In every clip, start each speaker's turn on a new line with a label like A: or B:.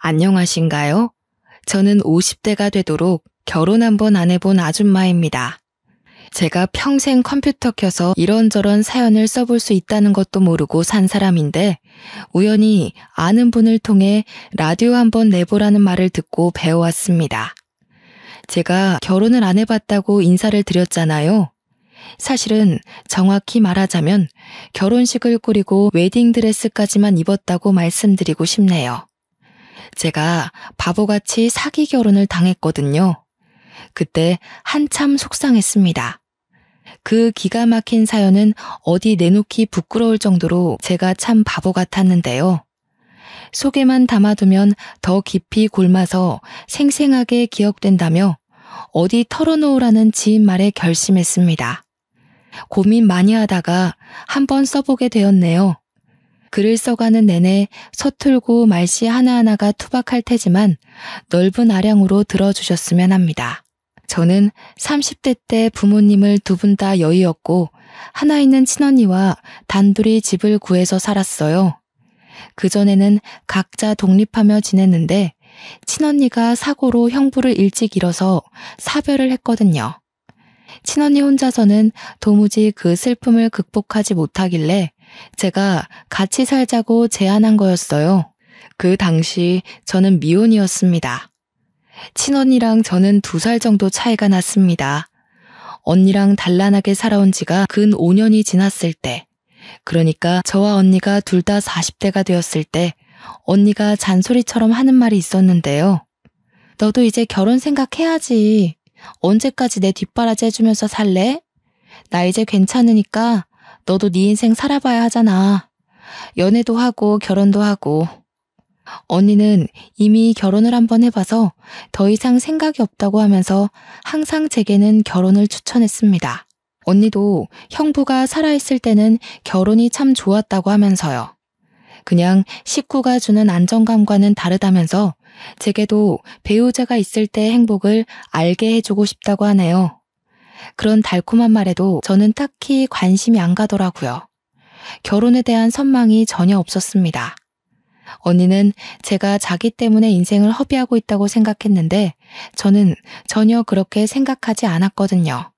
A: 안녕하신가요? 저는 50대가 되도록 결혼 한 번 안 해본 아줌마입니다. 제가 평생 컴퓨터 켜서 이런저런 사연을 써볼 수 있다는 것도 모르고 산 사람인데 우연히 아는 분을 통해 라디오 한번 내보라는 말을 듣고 배워왔습니다. 제가 결혼을 안 해봤다고 인사를 드렸잖아요. 사실은 정확히 말하자면 결혼식을 꾸리고 웨딩드레스까지만 입었다고 말씀드리고 싶네요. 제가 바보같이 사기 결혼을 당했거든요. 그때 한참 속상했습니다. 그 기가 막힌 사연은 어디 내놓기 부끄러울 정도로 제가 참 바보 같았는데요. 속에만 담아두면 더 깊이 골마서 생생하게 기억된다며 어디 털어놓으라는 지인 말에 결심했습니다. 고민 많이 하다가 한번 써보게 되었네요. 글을 써가는 내내 서툴고 말씨 하나하나가 투박할 테지만 넓은 아량으로 들어주셨으면 합니다. 저는 30대 때 부모님을 두 분 다 여의었고 하나 있는 친언니와 단둘이 집을 구해서 살았어요. 그전에는 각자 독립하며 지냈는데 친언니가 사고로 형부를 일찍 잃어서 사별을 했거든요. 친언니 혼자서는 도무지 그 슬픔을 극복하지 못하길래 제가 같이 살자고 제안한 거였어요. 그 당시 저는 미혼이었습니다. 친언니랑 저는 2살 정도 차이가 났습니다. 언니랑 단란하게 살아온 지가 근 5년이 지났을 때, 그러니까 저와 언니가 둘 다 40대가 되었을 때 언니가 잔소리처럼 하는 말이 있었는데요. 너도 이제 결혼 생각해야지. 언제까지 내 뒷바라지 해주면서 살래? 나 이제 괜찮으니까 너도 네 인생 살아봐야 하잖아. 연애도 하고 결혼도 하고. 언니는 이미 결혼을 한번 해봐서 더 이상 생각이 없다고 하면서 항상 제게는 결혼을 추천했습니다. 언니도 형부가 살아있을 때는 결혼이 참 좋았다고 하면서요. 그냥 식구가 주는 안정감과는 다르다면서 제게도 배우자가 있을 때의 행복을 알게 해주고 싶다고 하네요. 그런 달콤한 말에도 저는 딱히 관심이 안 가더라고요. 결혼에 대한 선망이 전혀 없었습니다. 언니는 제가 자기 때문에 인생을 허비하고 있다고 생각했는데 저는 전혀 그렇게 생각하지 않았거든요.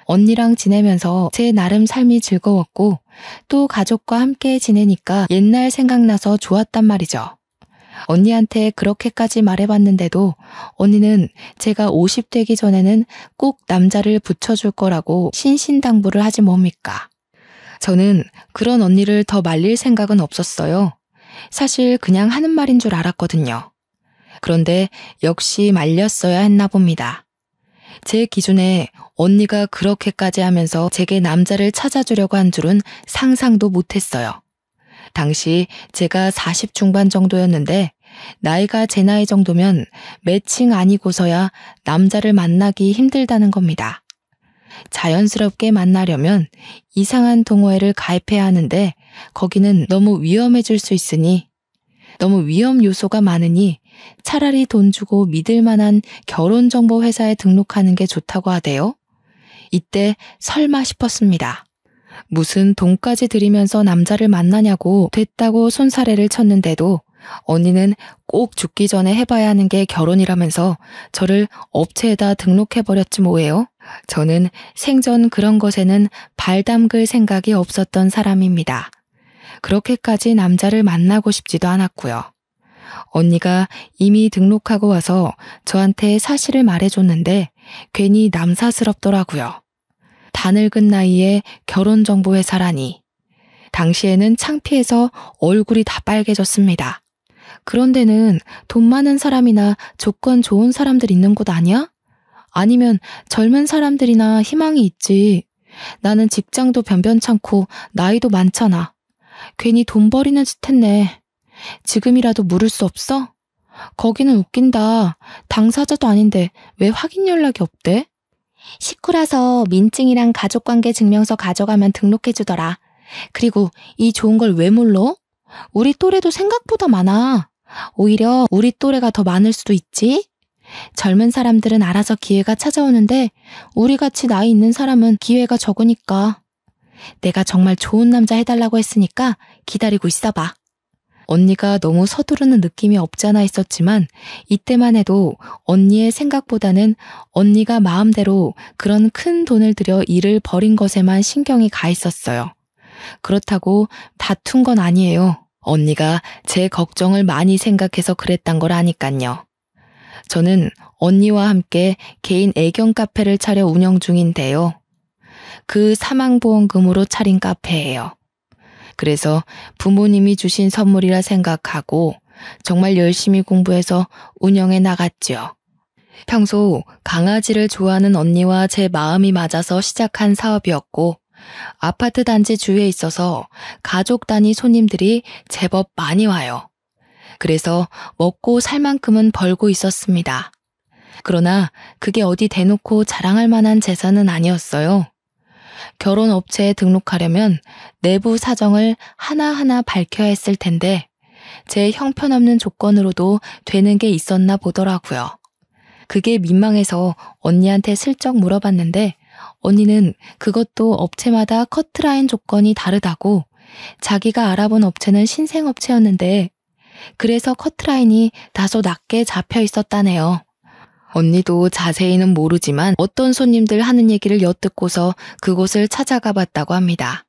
A: 언니랑 지내면서 제 나름 삶이 즐거웠고 또 가족과 함께 지내니까 옛날 생각나서 좋았단 말이죠. 언니한테 그렇게까지 말해봤는데도 언니는 제가 50 되기 전에는 꼭 남자를 붙여줄 거라고 신신당부를 하지 뭡니까? 저는 그런 언니를 더 말릴 생각은 없었어요. 사실 그냥 하는 말인 줄 알았거든요. 그런데 역시 말렸어야 했나 봅니다. 제 기준에 언니가 그렇게까지 하면서 제게 남자를 찾아주려고 한 줄은 상상도 못했어요. 당시 제가 40 중반 정도였는데 나이가 제 나이 정도면 매칭 아니고서야 남자를 만나기 힘들다는 겁니다. 자연스럽게 만나려면 이상한 동호회를 가입해야 하는데 거기는 너무 위험해질 수 있으니 너무 위험 요소가 많으니 차라리 돈 주고 믿을 만한 결혼정보 회사에 등록하는 게 좋다고 하대요. 이때 설마 싶었습니다. 무슨 돈까지 들이면서 남자를 만나냐고 됐다고 손사래를 쳤는데도 언니는 꼭 죽기 전에 해봐야 하는 게 결혼이라면서 저를 업체에다 등록해버렸지 뭐예요. 저는 생전 그런 것에는 발 담글 생각이 없었던 사람입니다. 그렇게까지 남자를 만나고 싶지도 않았고요. 언니가 이미 등록하고 와서 저한테 사실을 말해줬는데 괜히 남사스럽더라고요. 다 늙은 나이에 결혼정보회사라니. 당시에는 창피해서 얼굴이 다 빨개졌습니다. 그런 데는 돈 많은 사람이나 조건 좋은 사람들 있는 곳 아니야? 아니면 젊은 사람들이나 희망이 있지. 나는 직장도 변변찮고 나이도 많잖아. 괜히 돈 버리는 짓 했네. 지금이라도 물을 수 없어? 거기는 웃긴다. 당사자도 아닌데 왜 확인 연락이 없대? 식구라서 민증이랑 가족관계 증명서 가져가면 등록해주더라. 그리고 이 좋은 걸 왜 몰라? 우리 또래도 생각보다 많아. 오히려 우리 또래가 더 많을 수도 있지? 젊은 사람들은 알아서 기회가 찾아오는데 우리같이 나이 있는 사람은 기회가 적으니까. 내가 정말 좋은 남자 해달라고 했으니까 기다리고 있어봐. 언니가 너무 서두르는 느낌이 없지 않아 있었지만 이때만 해도 언니의 생각보다는 언니가 마음대로 그런 큰 돈을 들여 일을 벌인 것에만 신경이 가 있었어요. 그렇다고 다툰 건 아니에요. 언니가 제 걱정을 많이 생각해서 그랬단 걸 아니깐요. 저는 언니와 함께 개인 애견 카페를 차려 운영 중인데요. 그 사망보험금으로 차린 카페예요. 그래서 부모님이 주신 선물이라 생각하고 정말 열심히 공부해서 운영해 나갔죠. 평소 강아지를 좋아하는 언니와 제 마음이 맞아서 시작한 사업이었고 아파트 단지 주위에 있어서 가족 단위 손님들이 제법 많이 와요. 그래서 먹고 살 만큼은 벌고 있었습니다. 그러나 그게 어디 대놓고 자랑할 만한 재산은 아니었어요. 결혼업체에 등록하려면 내부 사정을 하나하나 밝혀야 했을 텐데 제 형편없는 조건으로도 되는 게 있었나 보더라고요. 그게 민망해서 언니한테 슬쩍 물어봤는데 언니는 그것도 업체마다 커트라인 조건이 다르다고 자기가 알아본 업체는 신생업체였는데 그래서 커트라인이 다소 낮게 잡혀 있었다네요. 언니도 자세히는 모르지만 어떤 손님들 하는 얘기를 엿듣고서 그곳을 찾아가 봤다고 합니다.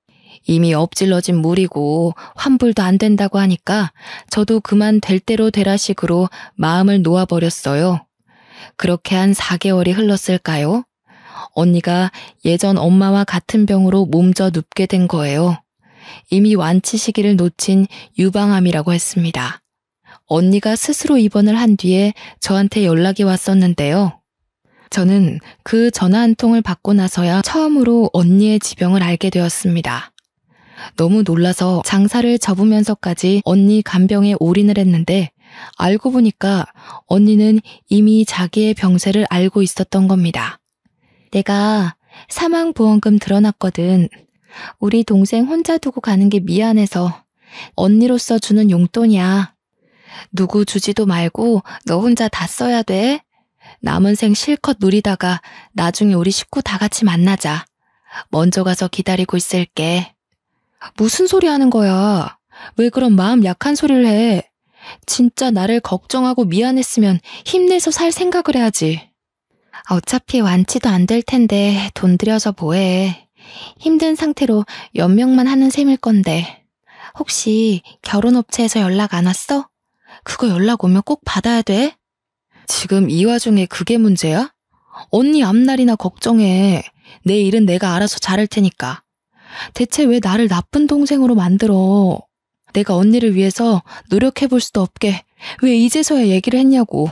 A: 이미 엎질러진 물이고 환불도 안 된다고 하니까 저도 그만 될 대로 되라 식으로 마음을 놓아버렸어요. 그렇게 한 4개월이 흘렀을까요? 언니가 예전 엄마와 같은 병으로 몸져 눕게 된 거예요. 이미 완치 시기를 놓친 유방암이라고 했습니다. 언니가 스스로 입원을 한 뒤에 저한테 연락이 왔었는데요. 저는 그 전화 한 통을 받고 나서야 처음으로 언니의 지병을 알게 되었습니다. 너무 놀라서 장사를 접으면서까지 언니 간병에 올인을 했는데 알고 보니까 언니는 이미 자기의 병세를 알고 있었던 겁니다. 내가 사망보험금 들어놨거든. 우리 동생 혼자 두고 가는 게 미안해서 언니로서 주는 용돈이야. 누구 주지도 말고 너 혼자 다 써야 돼. 남은 생 실컷 누리다가 나중에 우리 식구 다 같이 만나자. 먼저 가서 기다리고 있을게. 무슨 소리 하는 거야? 왜 그런 마음 약한 소리를 해? 진짜 나를 걱정하고 미안했으면 힘내서 살 생각을 해야지. 어차피 완치도 안 될 텐데 돈 들여서 뭐해. 힘든 상태로 연명만 하는 셈일 건데. 혹시 결혼업체에서 연락 안 왔어? 그거 연락 오면 꼭 받아야 돼? 지금 이 와중에 그게 문제야? 언니 앞날이나 걱정해. 내 일은 내가 알아서 잘할 테니까. 대체 왜 나를 나쁜 동생으로 만들어? 내가 언니를 위해서 노력해볼 수도 없게 왜 이제서야 얘기를 했냐고.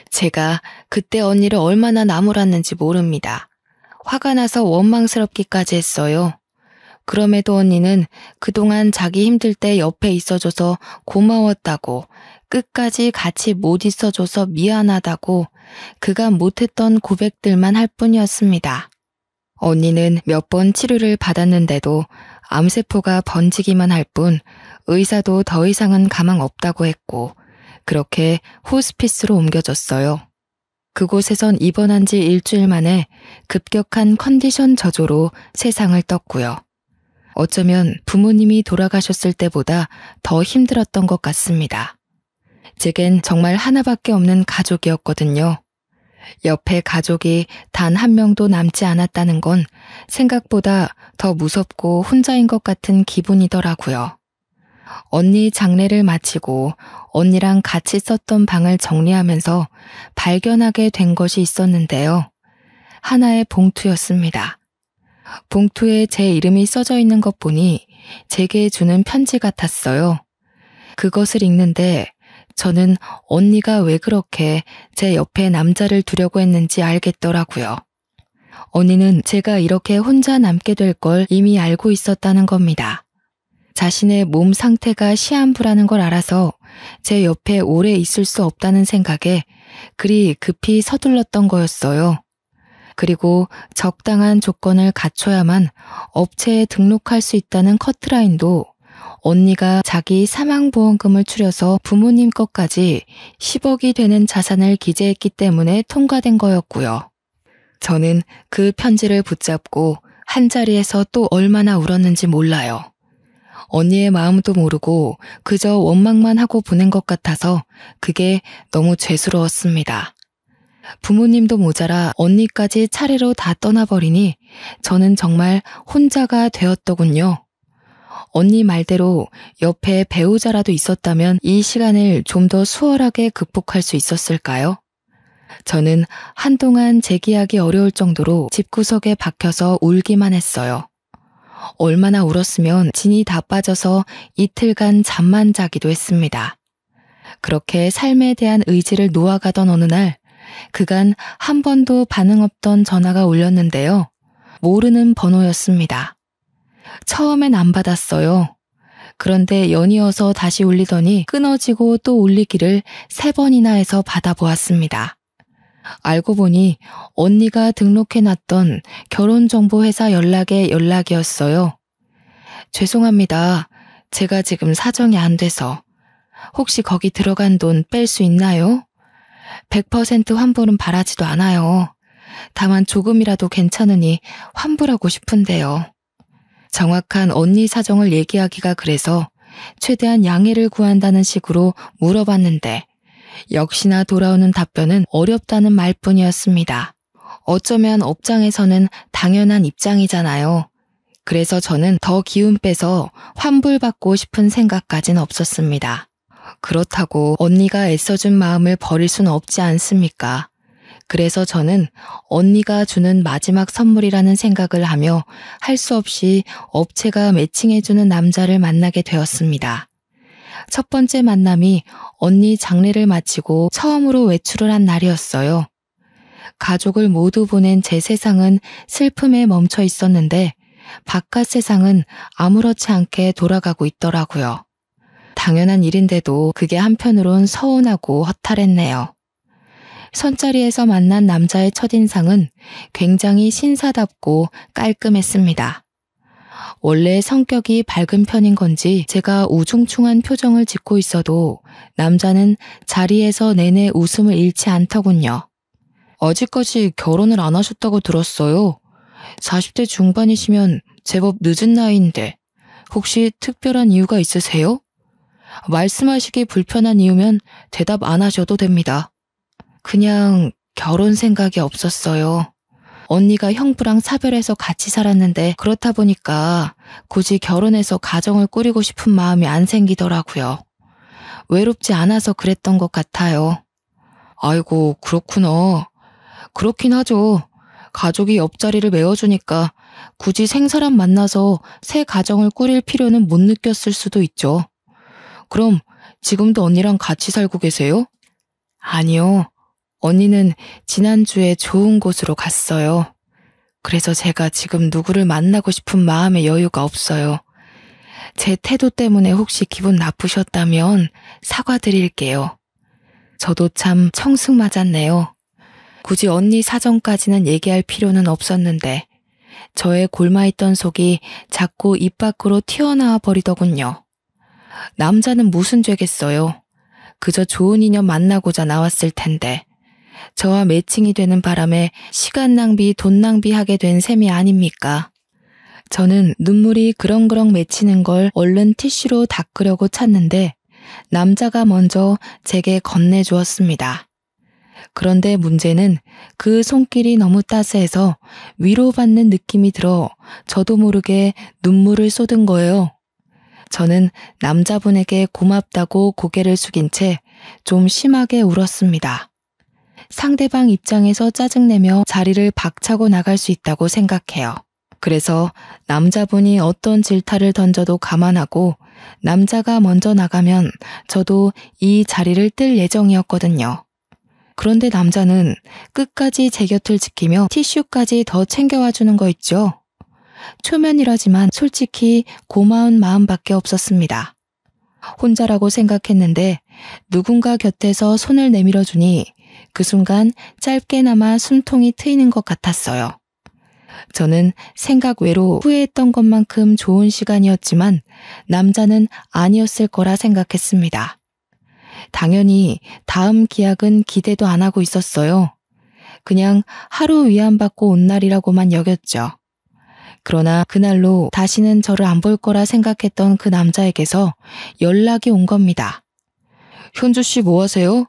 A: 제가 그때 언니를 얼마나 나무랐는지 모릅니다. 화가 나서 원망스럽기까지 했어요. 그럼에도 언니는 그동안 자기 힘들 때 옆에 있어줘서 고마웠다고, 끝까지 같이 못 있어줘서 미안하다고 그가 못했던 고백들만 할 뿐이었습니다. 언니는 몇 번 치료를 받았는데도 암세포가 번지기만 할 뿐 의사도 더 이상은 가망 없다고 했고 그렇게 호스피스로 옮겨졌어요. 그곳에선 입원한 지 일주일 만에 급격한 컨디션 저조로 세상을 떴고요. 어쩌면 부모님이 돌아가셨을 때보다 더 힘들었던 것 같습니다. 제겐 정말 하나밖에 없는 가족이었거든요. 옆에 가족이 단 한 명도 남지 않았다는 건 생각보다 더 무섭고 혼자인 것 같은 기분이더라고요. 언니 장례를 마치고 언니랑 같이 썼던 방을 정리하면서 발견하게 된 것이 있었는데요. 하나의 봉투였습니다. 봉투에 제 이름이 써져 있는 것 보니 제게 주는 편지 같았어요. 그것을 읽는데 저는 언니가 왜 그렇게 제 옆에 남자를 두려고 했는지 알겠더라고요. 언니는 제가 이렇게 혼자 남게 될 걸 이미 알고 있었다는 겁니다. 자신의 몸 상태가 시한부라는 걸 알아서 제 옆에 오래 있을 수 없다는 생각에 그리 급히 서둘렀던 거였어요. 그리고 적당한 조건을 갖춰야만 업체에 등록할 수 있다는 커트라인도 언니가 자기 사망보험금을 추려서 부모님 것까지 10억이 되는 자산을 기재했기 때문에 통과된 거였고요. 저는 그 편지를 붙잡고 한자리에서 또 얼마나 울었는지 몰라요. 언니의 마음도 모르고 그저 원망만 하고 보낸 것 같아서 그게 너무 죄스러웠습니다. 부모님도 모자라 언니까지 차례로 다 떠나버리니 저는 정말 혼자가 되었더군요. 언니 말대로 옆에 배우자라도 있었다면 이 시간을 좀 더 수월하게 극복할 수 있었을까요? 저는 한동안 재기하기 어려울 정도로 집구석에 박혀서 울기만 했어요. 얼마나 울었으면 진이 다 빠져서 이틀간 잠만 자기도 했습니다. 그렇게 삶에 대한 의지를 놓아가던 어느 날 그간 한 번도 반응 없던 전화가 울렸는데요. 모르는 번호였습니다. 처음엔 안 받았어요. 그런데 연이어서 다시 울리더니 끊어지고 또 울리기를 3번이나 해서 받아보았습니다. 알고 보니 언니가 등록해놨던 결혼정보회사 연락의 연락이었어요. 죄송합니다. 제가 지금 사정이 안 돼서. 혹시 거기 들어간 돈 뺄 수 있나요? 100% 환불은 바라지도 않아요. 다만 조금이라도 괜찮으니 환불하고 싶은데요. 정확한 언니 사정을 얘기하기가 그래서 최대한 양해를 구한다는 식으로 물어봤는데 역시나 돌아오는 답변은 어렵다는 말뿐이었습니다. 어쩌면 업장에서는 당연한 입장이잖아요. 그래서 저는 더 기운 빼서 환불받고 싶은 생각까진 없었습니다. 그렇다고 언니가 애써준 마음을 버릴 수는 없지 않습니까? 그래서 저는 언니가 주는 마지막 선물이라는 생각을 하며 할 수 없이 업체가 매칭해주는 남자를 만나게 되었습니다. 첫 번째 만남이 언니 장례를 마치고 처음으로 외출을 한 날이었어요. 가족을 모두 보낸 제 세상은 슬픔에 멈춰 있었는데 바깥 세상은 아무렇지 않게 돌아가고 있더라고요. 당연한 일인데도 그게 한편으론 서운하고 허탈했네요. 선자리에서 만난 남자의 첫인상은 굉장히 신사답고 깔끔했습니다. 원래 성격이 밝은 편인 건지 제가 우중충한 표정을 짓고 있어도 남자는 자리에서 내내 웃음을 잃지 않더군요. 아직까지 결혼을 안 하셨다고 들었어요. 40대 중반이시면 제법 늦은 나이인데 혹시 특별한 이유가 있으세요? 말씀하시기 불편한 이유면 대답 안 하셔도 됩니다. 그냥 결혼 생각이 없었어요. 언니가 형부랑 사별해서 같이 살았는데 그렇다 보니까 굳이 결혼해서 가정을 꾸리고 싶은 마음이 안 생기더라고요. 외롭지 않아서 그랬던 것 같아요. 아이고, 그렇구나. 그렇긴 하죠. 가족이 옆자리를 메워주니까 굳이 생사람 만나서 새 가정을 꾸릴 필요는 못 느꼈을 수도 있죠. 그럼 지금도 언니랑 같이 살고 계세요? 아니요. 언니는 지난주에 좋은 곳으로 갔어요. 그래서 제가 지금 누구를 만나고 싶은 마음의 여유가 없어요. 제 태도 때문에 혹시 기분 나쁘셨다면 사과드릴게요. 저도 참 청승 맞았네요. 굳이 언니 사정까지는 얘기할 필요는 없었는데 저의 골마있던 속이 자꾸 입 밖으로 튀어나와 버리더군요. 남자는 무슨 죄겠어요. 그저 좋은 인연 만나고자 나왔을 텐데 저와 매칭이 되는 바람에 시간 낭비, 돈 낭비하게 된 셈이 아닙니까? 저는 눈물이 그렁그렁 맺히는 걸 얼른 티슈로 닦으려고 찾는데 남자가 먼저 제게 건네주었습니다. 그런데 문제는 그 손길이 너무 따스해서 위로받는 느낌이 들어 저도 모르게 눈물을 쏟은 거예요. 저는 남자분에게 고맙다고 고개를 숙인 채 좀 심하게 울었습니다. 상대방 입장에서 짜증내며 자리를 박차고 나갈 수 있다고 생각해요. 그래서 남자분이 어떤 질타를 던져도 감안하고 남자가 먼저 나가면 저도 이 자리를 뜰 예정이었거든요. 그런데 남자는 끝까지 제 곁을 지키며 티슈까지 더 챙겨와 주는 거 있죠. 초면이라지만 솔직히 고마운 마음밖에 없었습니다. 혼자라고 생각했는데 누군가 곁에서 손을 내밀어 주니 그 순간 짧게나마 숨통이 트이는 것 같았어요. 저는 생각 외로 후회했던 것만큼 좋은 시간이었지만 남자는 아니었을 거라 생각했습니다. 당연히 다음 기약은 기대도 안 하고 있었어요. 그냥 하루 위안받고 온 날이라고만 여겼죠. 그러나 그날로 다시는 저를 안 볼 거라 생각했던 그 남자에게서 연락이 온 겁니다. 현주 씨 뭐 하세요?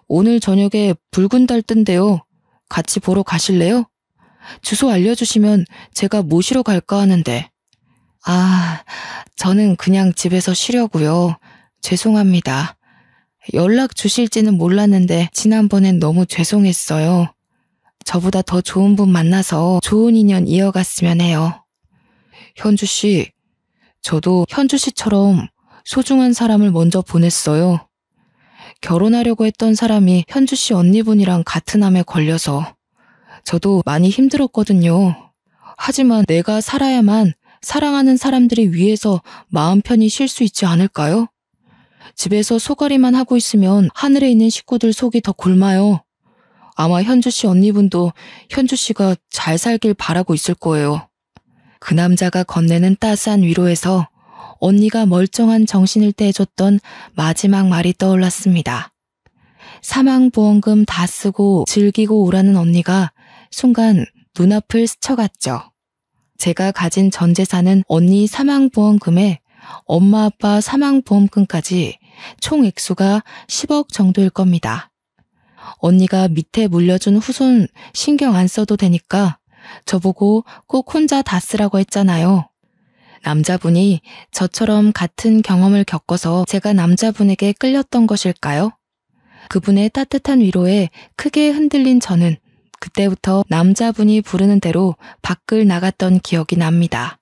A: 오늘 저녁에 붉은 달 뜬대요. 같이 보러 가실래요? 주소 알려주시면 제가 모시러 갈까 하는데. 저는 그냥 집에서 쉬려고요. 죄송합니다. 연락 주실지는 몰랐는데 지난번엔 너무 죄송했어요. 저보다 더 좋은 분 만나서 좋은 인연 이어갔으면 해요. 현주 씨, 저도 현주 씨처럼 소중한 사람을 먼저 보냈어요. 결혼하려고 했던 사람이 현주 씨 언니분이랑 같은 암에 걸려서 저도 많이 힘들었거든요. 하지만 내가 살아야만 사랑하는 사람들이 위해서 마음 편히 쉴 수 있지 않을까요? 집에서 소가리만 하고 있으면 하늘에 있는 식구들 속이 더 곪아요. 아마 현주 씨 언니분도 현주 씨가 잘 살길 바라고 있을 거예요. 그 남자가 건네는 따스한 위로에서 언니가 멀쩡한 정신일 때 해줬던 마지막 말이 떠올랐습니다. 사망보험금 다 쓰고 즐기고 오라는 언니가 순간 눈앞을 스쳐갔죠. 제가 가진 전 재산은 언니 사망보험금에 엄마 아빠 사망보험금까지 총 액수가 10억 정도일 겁니다. 언니가 밑에 물려준 후손 신경 안 써도 되니까 저보고 꼭 혼자 다 쓰라고 했잖아요. 남자분이 저처럼 같은 경험을 겪어서 제가 남자분에게 끌렸던 것일까요? 그분의 따뜻한 위로에 크게 흔들린 저는 그때부터 남자분이 부르는 대로 밖을 나갔던 기억이 납니다.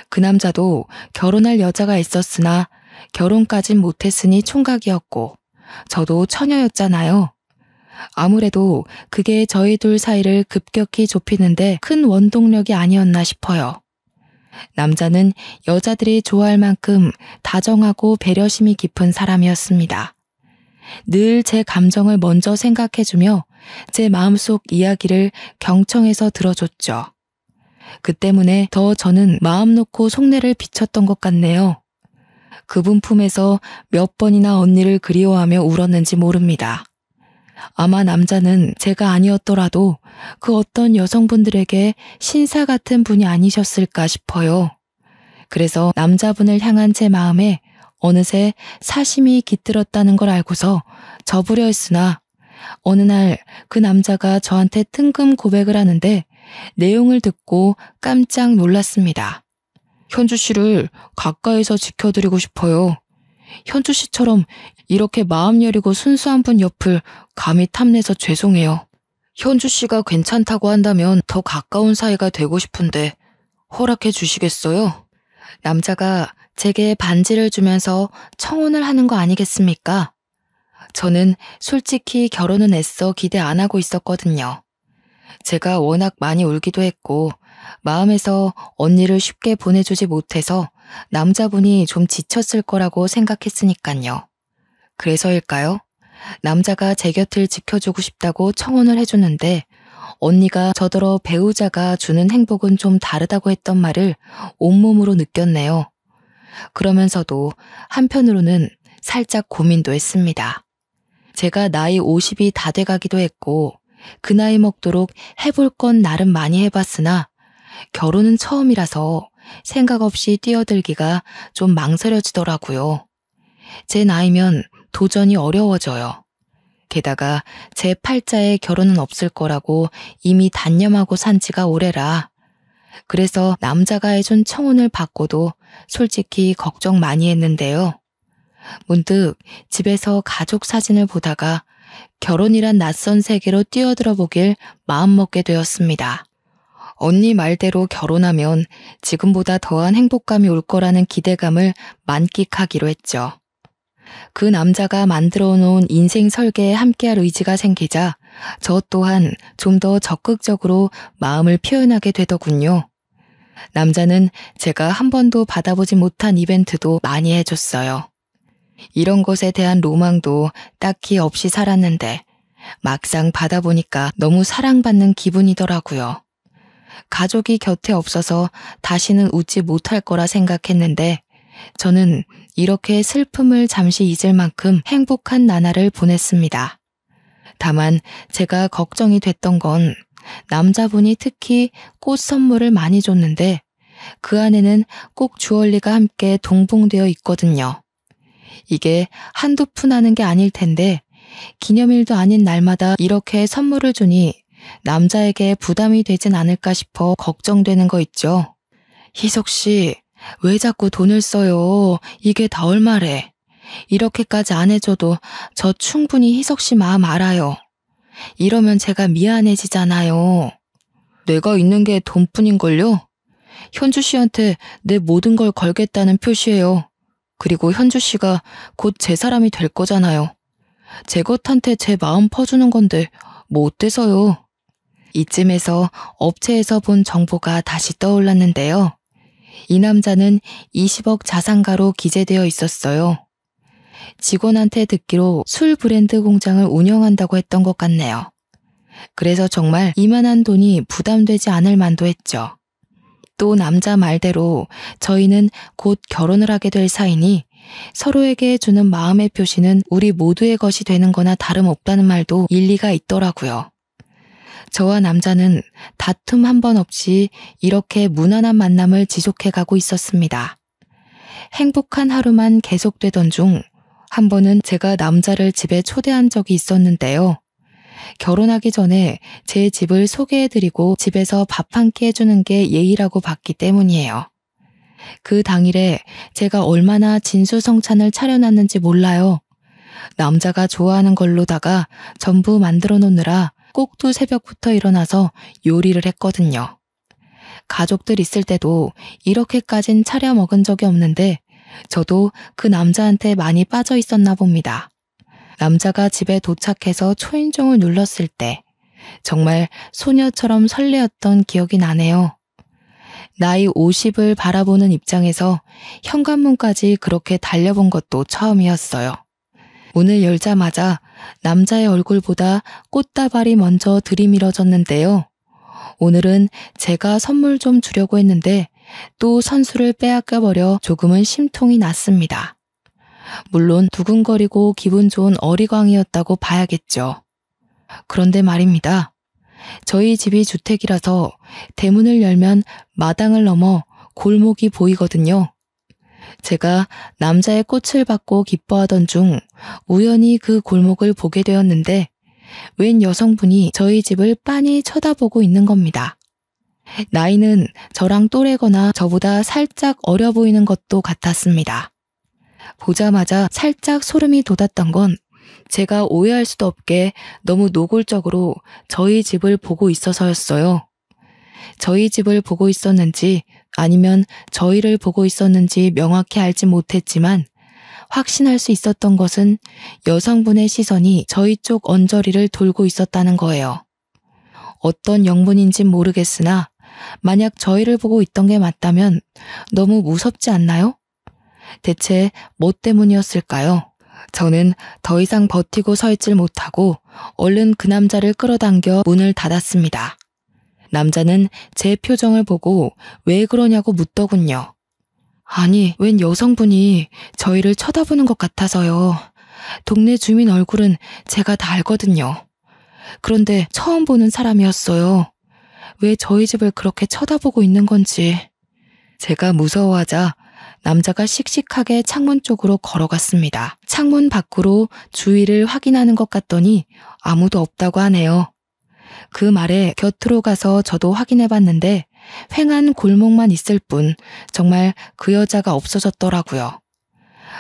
A: 그 남자도 결혼할 여자가 있었으나 결혼까진 못했으니 총각이었고 저도 처녀였잖아요. 아무래도 그게 저희 둘 사이를 급격히 좁히는데 큰 원동력이 아니었나 싶어요. 남자는 여자들이 좋아할 만큼 다정하고 배려심이 깊은 사람이었습니다. 늘 제 감정을 먼저 생각해주며 제 마음속 이야기를 경청해서 들어줬죠. 그 때문에 더 저는 마음 놓고 속내를 비쳤던 것 같네요. 그분 품에서 몇 번이나 언니를 그리워하며 울었는지 모릅니다. 아마 남자는 제가 아니었더라도 그 어떤 여성분들에게 신사 같은 분이 아니셨을까 싶어요. 그래서 남자분을 향한 제 마음에 어느새 사심이 깃들었다는 걸 알고서 접으려 했으나 어느 날 그 남자가 저한테 뜬금 고백을 하는데 내용을 듣고 깜짝 놀랐습니다. 현주 씨를 가까이서 지켜드리고 싶어요. 현주 씨처럼 이렇게 마음 여리고 순수한 분 옆을 감히 탐내서 죄송해요. 현주 씨가 괜찮다고 한다면 더 가까운 사이가 되고 싶은데 허락해 주시겠어요? 남자가 제게 반지를 주면서 청혼을 하는 거 아니겠습니까? 저는 솔직히 결혼은 애써 기대 안 하고 있었거든요. 제가 워낙 많이 울기도 했고 마음에서 언니를 쉽게 보내주지 못해서 남자분이 좀 지쳤을 거라고 생각했으니까요. 그래서일까요? 남자가 제 곁을 지켜주고 싶다고 청혼을 해주는데 언니가 저더러 배우자가 주는 행복은 좀 다르다고 했던 말을 온몸으로 느꼈네요. 그러면서도 한편으로는 살짝 고민도 했습니다. 제가 나이 50이 다 돼가기도 했고 그 나이 먹도록 해볼 건 나름 많이 해봤으나 결혼은 처음이라서 생각 없이 뛰어들기가 좀 망설여지더라고요. 제 나이면 도전이 어려워져요. 게다가 제 팔자에 결혼은 없을 거라고 이미 단념하고 산 지가 오래라. 그래서 남자가 해준 청혼을 받고도 솔직히 걱정 많이 했는데요. 문득 집에서 가족 사진을 보다가 결혼이란 낯선 세계로 뛰어들어 보길 마음먹게 되었습니다. 언니 말대로 결혼하면 지금보다 더한 행복감이 올 거라는 기대감을 만끽하기로 했죠. 그 남자가 만들어 놓은 인생 설계에 함께할 의지가 생기자 저 또한 좀 더 적극적으로 마음을 표현하게 되더군요. 남자는 제가 한 번도 받아보지 못한 이벤트도 많이 해줬어요. 이런 것에 대한 로망도 딱히 없이 살았는데 막상 받아보니까 너무 사랑받는 기분이더라고요. 가족이 곁에 없어서 다시는 웃지 못할 거라 생각했는데 저는 이렇게 슬픔을 잠시 잊을 만큼 행복한 나날을 보냈습니다. 다만 제가 걱정이 됐던 건 남자분이 특히 꽃 선물을 많이 줬는데 그 안에는 꼭 주얼리가 함께 동봉되어 있거든요. 이게 한두 푼 하는 게 아닐 텐데 기념일도 아닌 날마다 이렇게 선물을 주니 남자에게 부담이 되진 않을까 싶어 걱정되는 거 있죠. 희석 씨, 왜 자꾸 돈을 써요? 이게 다 얼마래? 이렇게까지 안 해줘도 저 충분히 희석 씨 마음 알아요. 이러면 제가 미안해지잖아요. 내가 있는 게 돈뿐인걸요? 현주 씨한테 내 모든 걸 걸겠다는 표시예요. 그리고 현주 씨가 곧 제 사람이 될 거잖아요. 제 것한테 제 마음 퍼주는 건데 뭐 어때서요? 이쯤에서 업체에서 본 정보가 다시 떠올랐는데요. 이 남자는 20억 자산가로 기재되어 있었어요. 직원한테 듣기로 술 브랜드 공장을 운영한다고 했던 것 같네요. 그래서 정말 이만한 돈이 부담되지 않을 만도 했죠. 또 남자 말대로 저희는 곧 결혼을 하게 될 사이니 서로에게 주는 마음의 표시는 우리 모두의 것이 되는 거나 다름없다는 말도 일리가 있더라고요. 저와 남자는 다툼 한 번 없이 이렇게 무난한 만남을 지속해가고 있었습니다. 행복한 하루만 계속되던 중 한 번은 제가 남자를 집에 초대한 적이 있었는데요. 결혼하기 전에 제 집을 소개해드리고 집에서 밥 한 끼 해주는 게 예의라고 봤기 때문이에요. 그 당일에 제가 얼마나 진수성찬을 차려놨는지 몰라요. 남자가 좋아하는 걸로다가 전부 만들어 놓느라 꼭두 새벽부터 일어나서 요리를 했거든요. 가족들 있을 때도 이렇게까진 차려 먹은 적이 없는데 저도 그 남자한테 많이 빠져 있었나 봅니다. 남자가 집에 도착해서 초인종을 눌렀을 때 정말 소녀처럼 설레었던 기억이 나네요. 나이 50을 바라보는 입장에서 현관문까지 그렇게 달려본 것도 처음이었어요. 문을 열자마자 남자의 얼굴보다 꽃다발이 먼저 들이밀어졌는데요. 오늘은 제가 선물 좀 주려고 했는데 또 선수를 빼앗겨버려 조금은 심통이 났습니다. 물론 두근거리고 기분 좋은 어리광이었다고 봐야겠죠. 그런데 말입니다. 저희 집이 주택이라서 대문을 열면 마당을 넘어 골목이 보이거든요. 제가 남자의 꽃을 받고 기뻐하던 중 우연히 그 골목을 보게 되었는데 웬 여성분이 저희 집을 빤히 쳐다보고 있는 겁니다. 나이는 저랑 또래거나 저보다 살짝 어려 보이는 것도 같았습니다. 보자마자 살짝 소름이 돋았던 건 제가 오해할 수도 없게 너무 노골적으로 저희 집을 보고 있어서였어요. 저희 집을 보고 있었는지 아니면 저희를 보고 있었는지 명확히 알지 못했지만 확신할 수 있었던 것은 여성분의 시선이 저희 쪽 언저리를 돌고 있었다는 거예요. 어떤 영문인진 모르겠으나 만약 저희를 보고 있던 게 맞다면 너무 무섭지 않나요? 대체 뭐 때문이었을까요? 저는 더 이상 버티고 서 있질 못하고 얼른 그 남자를 끌어당겨 문을 닫았습니다. 남자는 제 표정을 보고 왜 그러냐고 묻더군요. 아니, 웬 여성분이 저희를 쳐다보는 것 같아서요. 동네 주민 얼굴은 제가 다 알거든요. 그런데 처음 보는 사람이었어요. 왜 저희 집을 그렇게 쳐다보고 있는 건지. 제가 무서워하자 남자가 씩씩하게 창문 쪽으로 걸어갔습니다. 창문 밖으로 주위를 확인하는 것 같더니 아무도 없다고 하네요. 그 말에 곁으로 가서 저도 확인해봤는데 횡한 골목만 있을 뿐 정말 그 여자가 없어졌더라고요.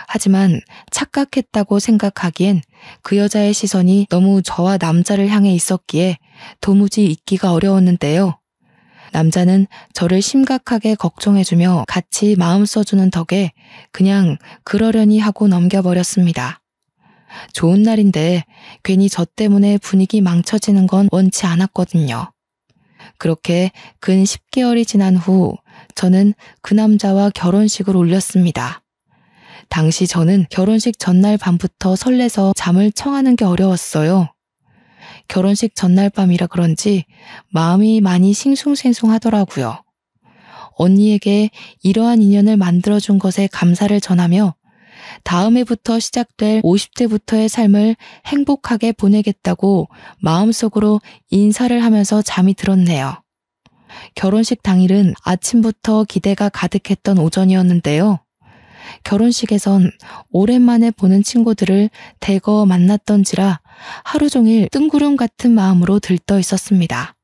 A: 하지만 착각했다고 생각하기엔 그 여자의 시선이 너무 저와 남자를 향해 있었기에 도무지 잊기가 어려웠는데요. 남자는 저를 심각하게 걱정해주며 같이 마음 써주는 덕에 그냥 그러려니 하고 넘겨버렸습니다. 좋은 날인데 괜히 저 때문에 분위기 망쳐지는 건 원치 않았거든요. 그렇게 근 10개월이 지난 후 저는 그 남자와 결혼식을 올렸습니다. 당시 저는 결혼식 전날 밤부터 설레서 잠을 청하는 게 어려웠어요. 결혼식 전날 밤이라 그런지 마음이 많이 싱숭생숭하더라고요. 언니에게 이러한 인연을 만들어준 것에 감사를 전하며 다음 해부터 시작될 50대부터의 삶을 행복하게 보내겠다고 마음속으로 인사를 하면서 잠이 들었네요. 결혼식 당일은 아침부터 기대가 가득했던 오전이었는데요. 결혼식에선 오랜만에 보는 친구들을 대거 만났던지라 하루 종일 뜬구름 같은 마음으로 들떠 있었습니다.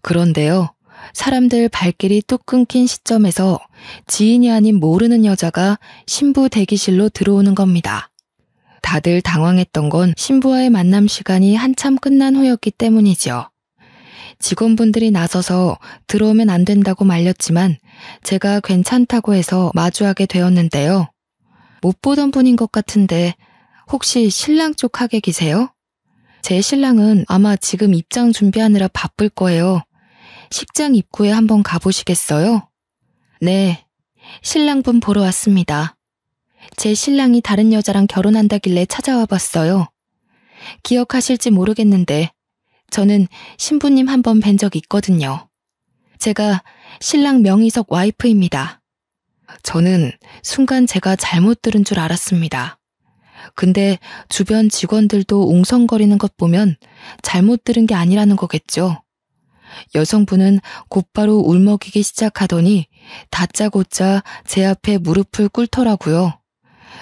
A: 그런데요, 사람들 발길이 뚝 끊긴 시점에서 지인이 아닌 모르는 여자가 신부 대기실로 들어오는 겁니다. 다들 당황했던 건 신부와의 만남 시간이 한참 끝난 후였기 때문이죠. 직원분들이 나서서 들어오면 안 된다고 말렸지만 제가 괜찮다고 해서 마주하게 되었는데요. 못 보던 분인 것 같은데 혹시 신랑 쪽 하객이세요? 제 신랑은 아마 지금 입장 준비하느라 바쁠 거예요. 식장 입구에 한번 가보시겠어요? 네, 신랑분 보러 왔습니다. 제 신랑이 다른 여자랑 결혼한다길래 찾아와 봤어요. 기억하실지 모르겠는데 저는 신부님 한 번 뵌 적 있거든요. 제가 신랑 명의석 와이프입니다. 저는 순간 제가 잘못 들은 줄 알았습니다. 근데 주변 직원들도 웅성거리는 것 보면 잘못 들은 게 아니라는 거겠죠. 여성분은 곧바로 울먹이기 시작하더니 다짜고짜 제 앞에 무릎을 꿇더라고요.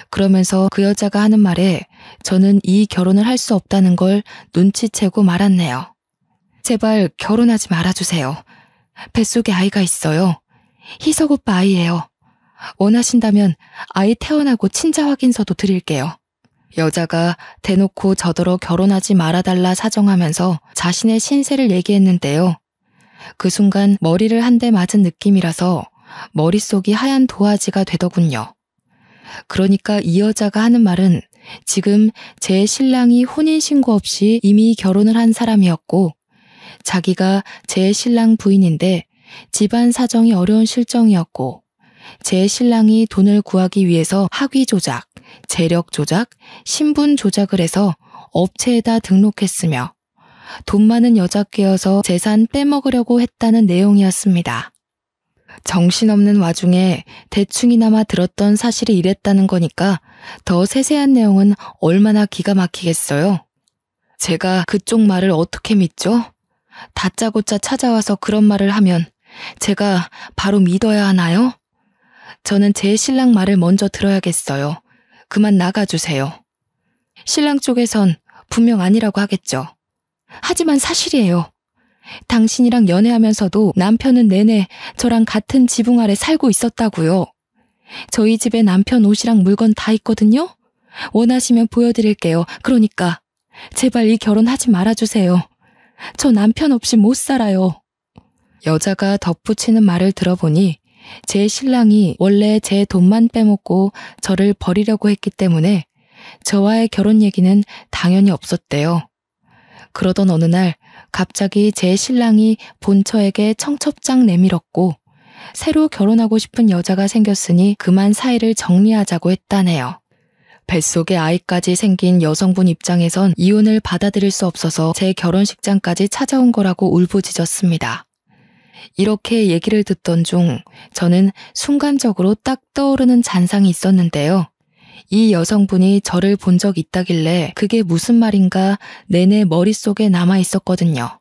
A: 그러면서 그 여자가 하는 말에 저는 이 결혼을 할 수 없다는 걸 눈치채고 말았네요. 제발 결혼하지 말아주세요. 뱃속에 아이가 있어요. 희석 오빠 아이예요. 원하신다면 아이 태어나고 친자 확인서도 드릴게요. 여자가 대놓고 저더러 결혼하지 말아달라 사정하면서 자신의 신세를 얘기했는데요. 그 순간 머리를 한 대 맞은 느낌이라서 머릿속이 하얀 도화지가 되더군요. 그러니까 이 여자가 하는 말은 지금 제 신랑이 혼인신고 없이 이미 결혼을 한 사람이었고 자기가 제 신랑 부인인데 집안 사정이 어려운 실정이었고 제 신랑이 돈을 구하기 위해서 학위 조작, 재력 조작, 신분 조작을 해서 업체에다 등록했으며 돈 많은 여자 꿰어서 재산 빼먹으려고 했다는 내용이었습니다. 정신없는 와중에 대충이나마 들었던 사실이 이랬다는 거니까 더 세세한 내용은 얼마나 기가 막히겠어요. 제가 그쪽 말을 어떻게 믿죠? 다짜고짜 찾아와서 그런 말을 하면 제가 바로 믿어야 하나요? 저는 제 신랑 말을 먼저 들어야겠어요. 그만 나가주세요. 신랑 쪽에선 분명 아니라고 하겠죠. 하지만 사실이에요. 당신이랑 연애하면서도 남편은 내내 저랑 같은 지붕 아래 살고 있었다고요. 저희 집에 남편 옷이랑 물건 다 있거든요. 원하시면 보여드릴게요. 그러니까 제발 이 결혼하지 말아주세요. 저 남편 없이 못 살아요. 여자가 덧붙이는 말을 들어보니 제 신랑이 원래 제 돈만 빼먹고 저를 버리려고 했기 때문에 저와의 결혼 얘기는 당연히 없었대요. 그러던 어느 날 갑자기 제 신랑이 본처에게 청첩장 내밀었고 새로 결혼하고 싶은 여자가 생겼으니 그만 사이를 정리하자고 했다네요. 뱃속에 아이까지 생긴 여성분 입장에선 이혼을 받아들일 수 없어서 제 결혼식장까지 찾아온 거라고 울부짖었습니다. 이렇게 얘기를 듣던 중 저는 순간적으로 딱 떠오르는 잔상이 있었는데요. 이 여성분이 저를 본 적 있다길래 그게 무슨 말인가 내내 머릿속에 남아 있었거든요.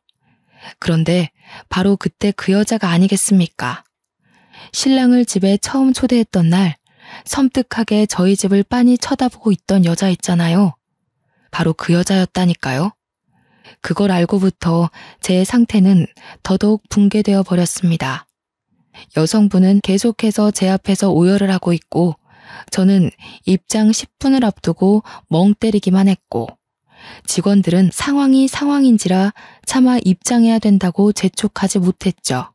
A: 그런데 바로 그때 그 여자가 아니겠습니까? 신랑을 집에 처음 초대했던 날 섬뜩하게 저희 집을 빤히 쳐다보고 있던 여자 있잖아요. 바로 그 여자였다니까요. 그걸 알고부터 제 상태는 더더욱 붕괴되어 버렸습니다. 여성분은 계속해서 제 앞에서 오열을 하고 있고 저는 입장 10분을 앞두고 멍 때리기만 했고 직원들은 상황이 상황인지라 차마 입장해야 된다고 재촉하지 못했죠.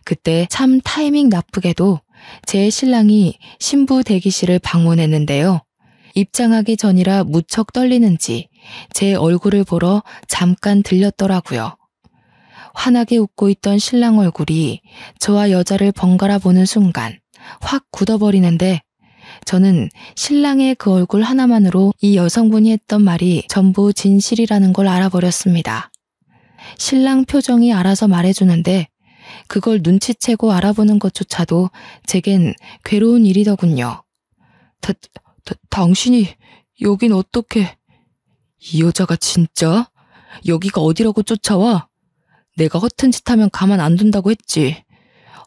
A: 그때 참 타이밍 나쁘게도 제 신랑이 신부 대기실을 방문했는데요. 입장하기 전이라 무척 떨리는지 제 얼굴을 보러 잠깐 들렸더라고요. 환하게 웃고 있던 신랑 얼굴이 저와 여자를 번갈아 보는 순간 확 굳어버리는데 저는 신랑의 그 얼굴 하나만으로 이 여성분이 했던 말이 전부 진실이라는 걸 알아버렸습니다. 신랑 표정이 알아서 말해주는데 그걸 눈치채고 알아보는 것조차도 제겐 괴로운 일이더군요. 당신이 여긴 어떻게? 이 여자가 진짜? 여기가 어디라고 쫓아와? 내가 허튼 짓 하면 가만 안 둔다고 했지.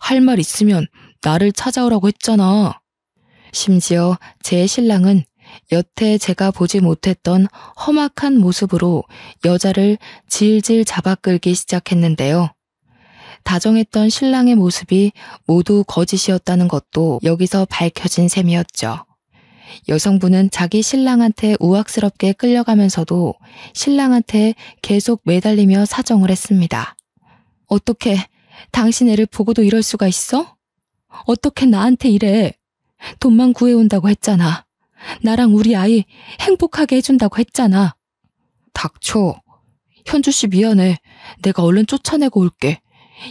A: 할 말 있으면 나를 찾아오라고 했잖아. 심지어 제 신랑은 여태 제가 보지 못했던 험악한 모습으로 여자를 질질 잡아 끌기 시작했는데요. 다정했던 신랑의 모습이 모두 거짓이었다는 것도 여기서 밝혀진 셈이었죠. 여성분은 자기 신랑한테 우악스럽게 끌려가면서도 신랑한테 계속 매달리며 사정을 했습니다. 어떻게 당신 애를 보고도 이럴 수가 있어? 어떻게 나한테 이래? 돈만 구해온다고 했잖아. 나랑 우리 아이 행복하게 해준다고 했잖아. 닥쳐. 현주 씨 미안해. 내가 얼른 쫓아내고 올게.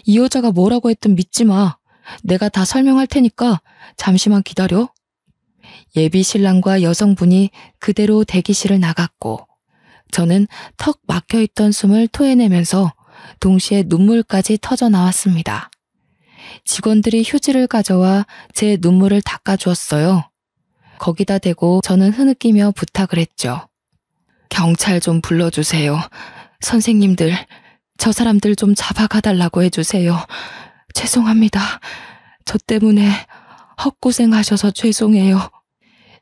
A: 이 여자가 뭐라고 했든 믿지 마. 내가 다 설명할 테니까 잠시만 기다려. 예비 신랑과 여성분이 그대로 대기실을 나갔고 저는 턱 막혀있던 숨을 토해내면서 동시에 눈물까지 터져 나왔습니다. 직원들이 휴지를 가져와 제 눈물을 닦아주었어요. 거기다 대고 저는 흐느끼며 부탁을 했죠. 경찰 좀 불러주세요. 선생님들, 저 사람들 좀 잡아가달라고 해주세요. 죄송합니다. 저 때문에 헛고생하셔서 죄송해요.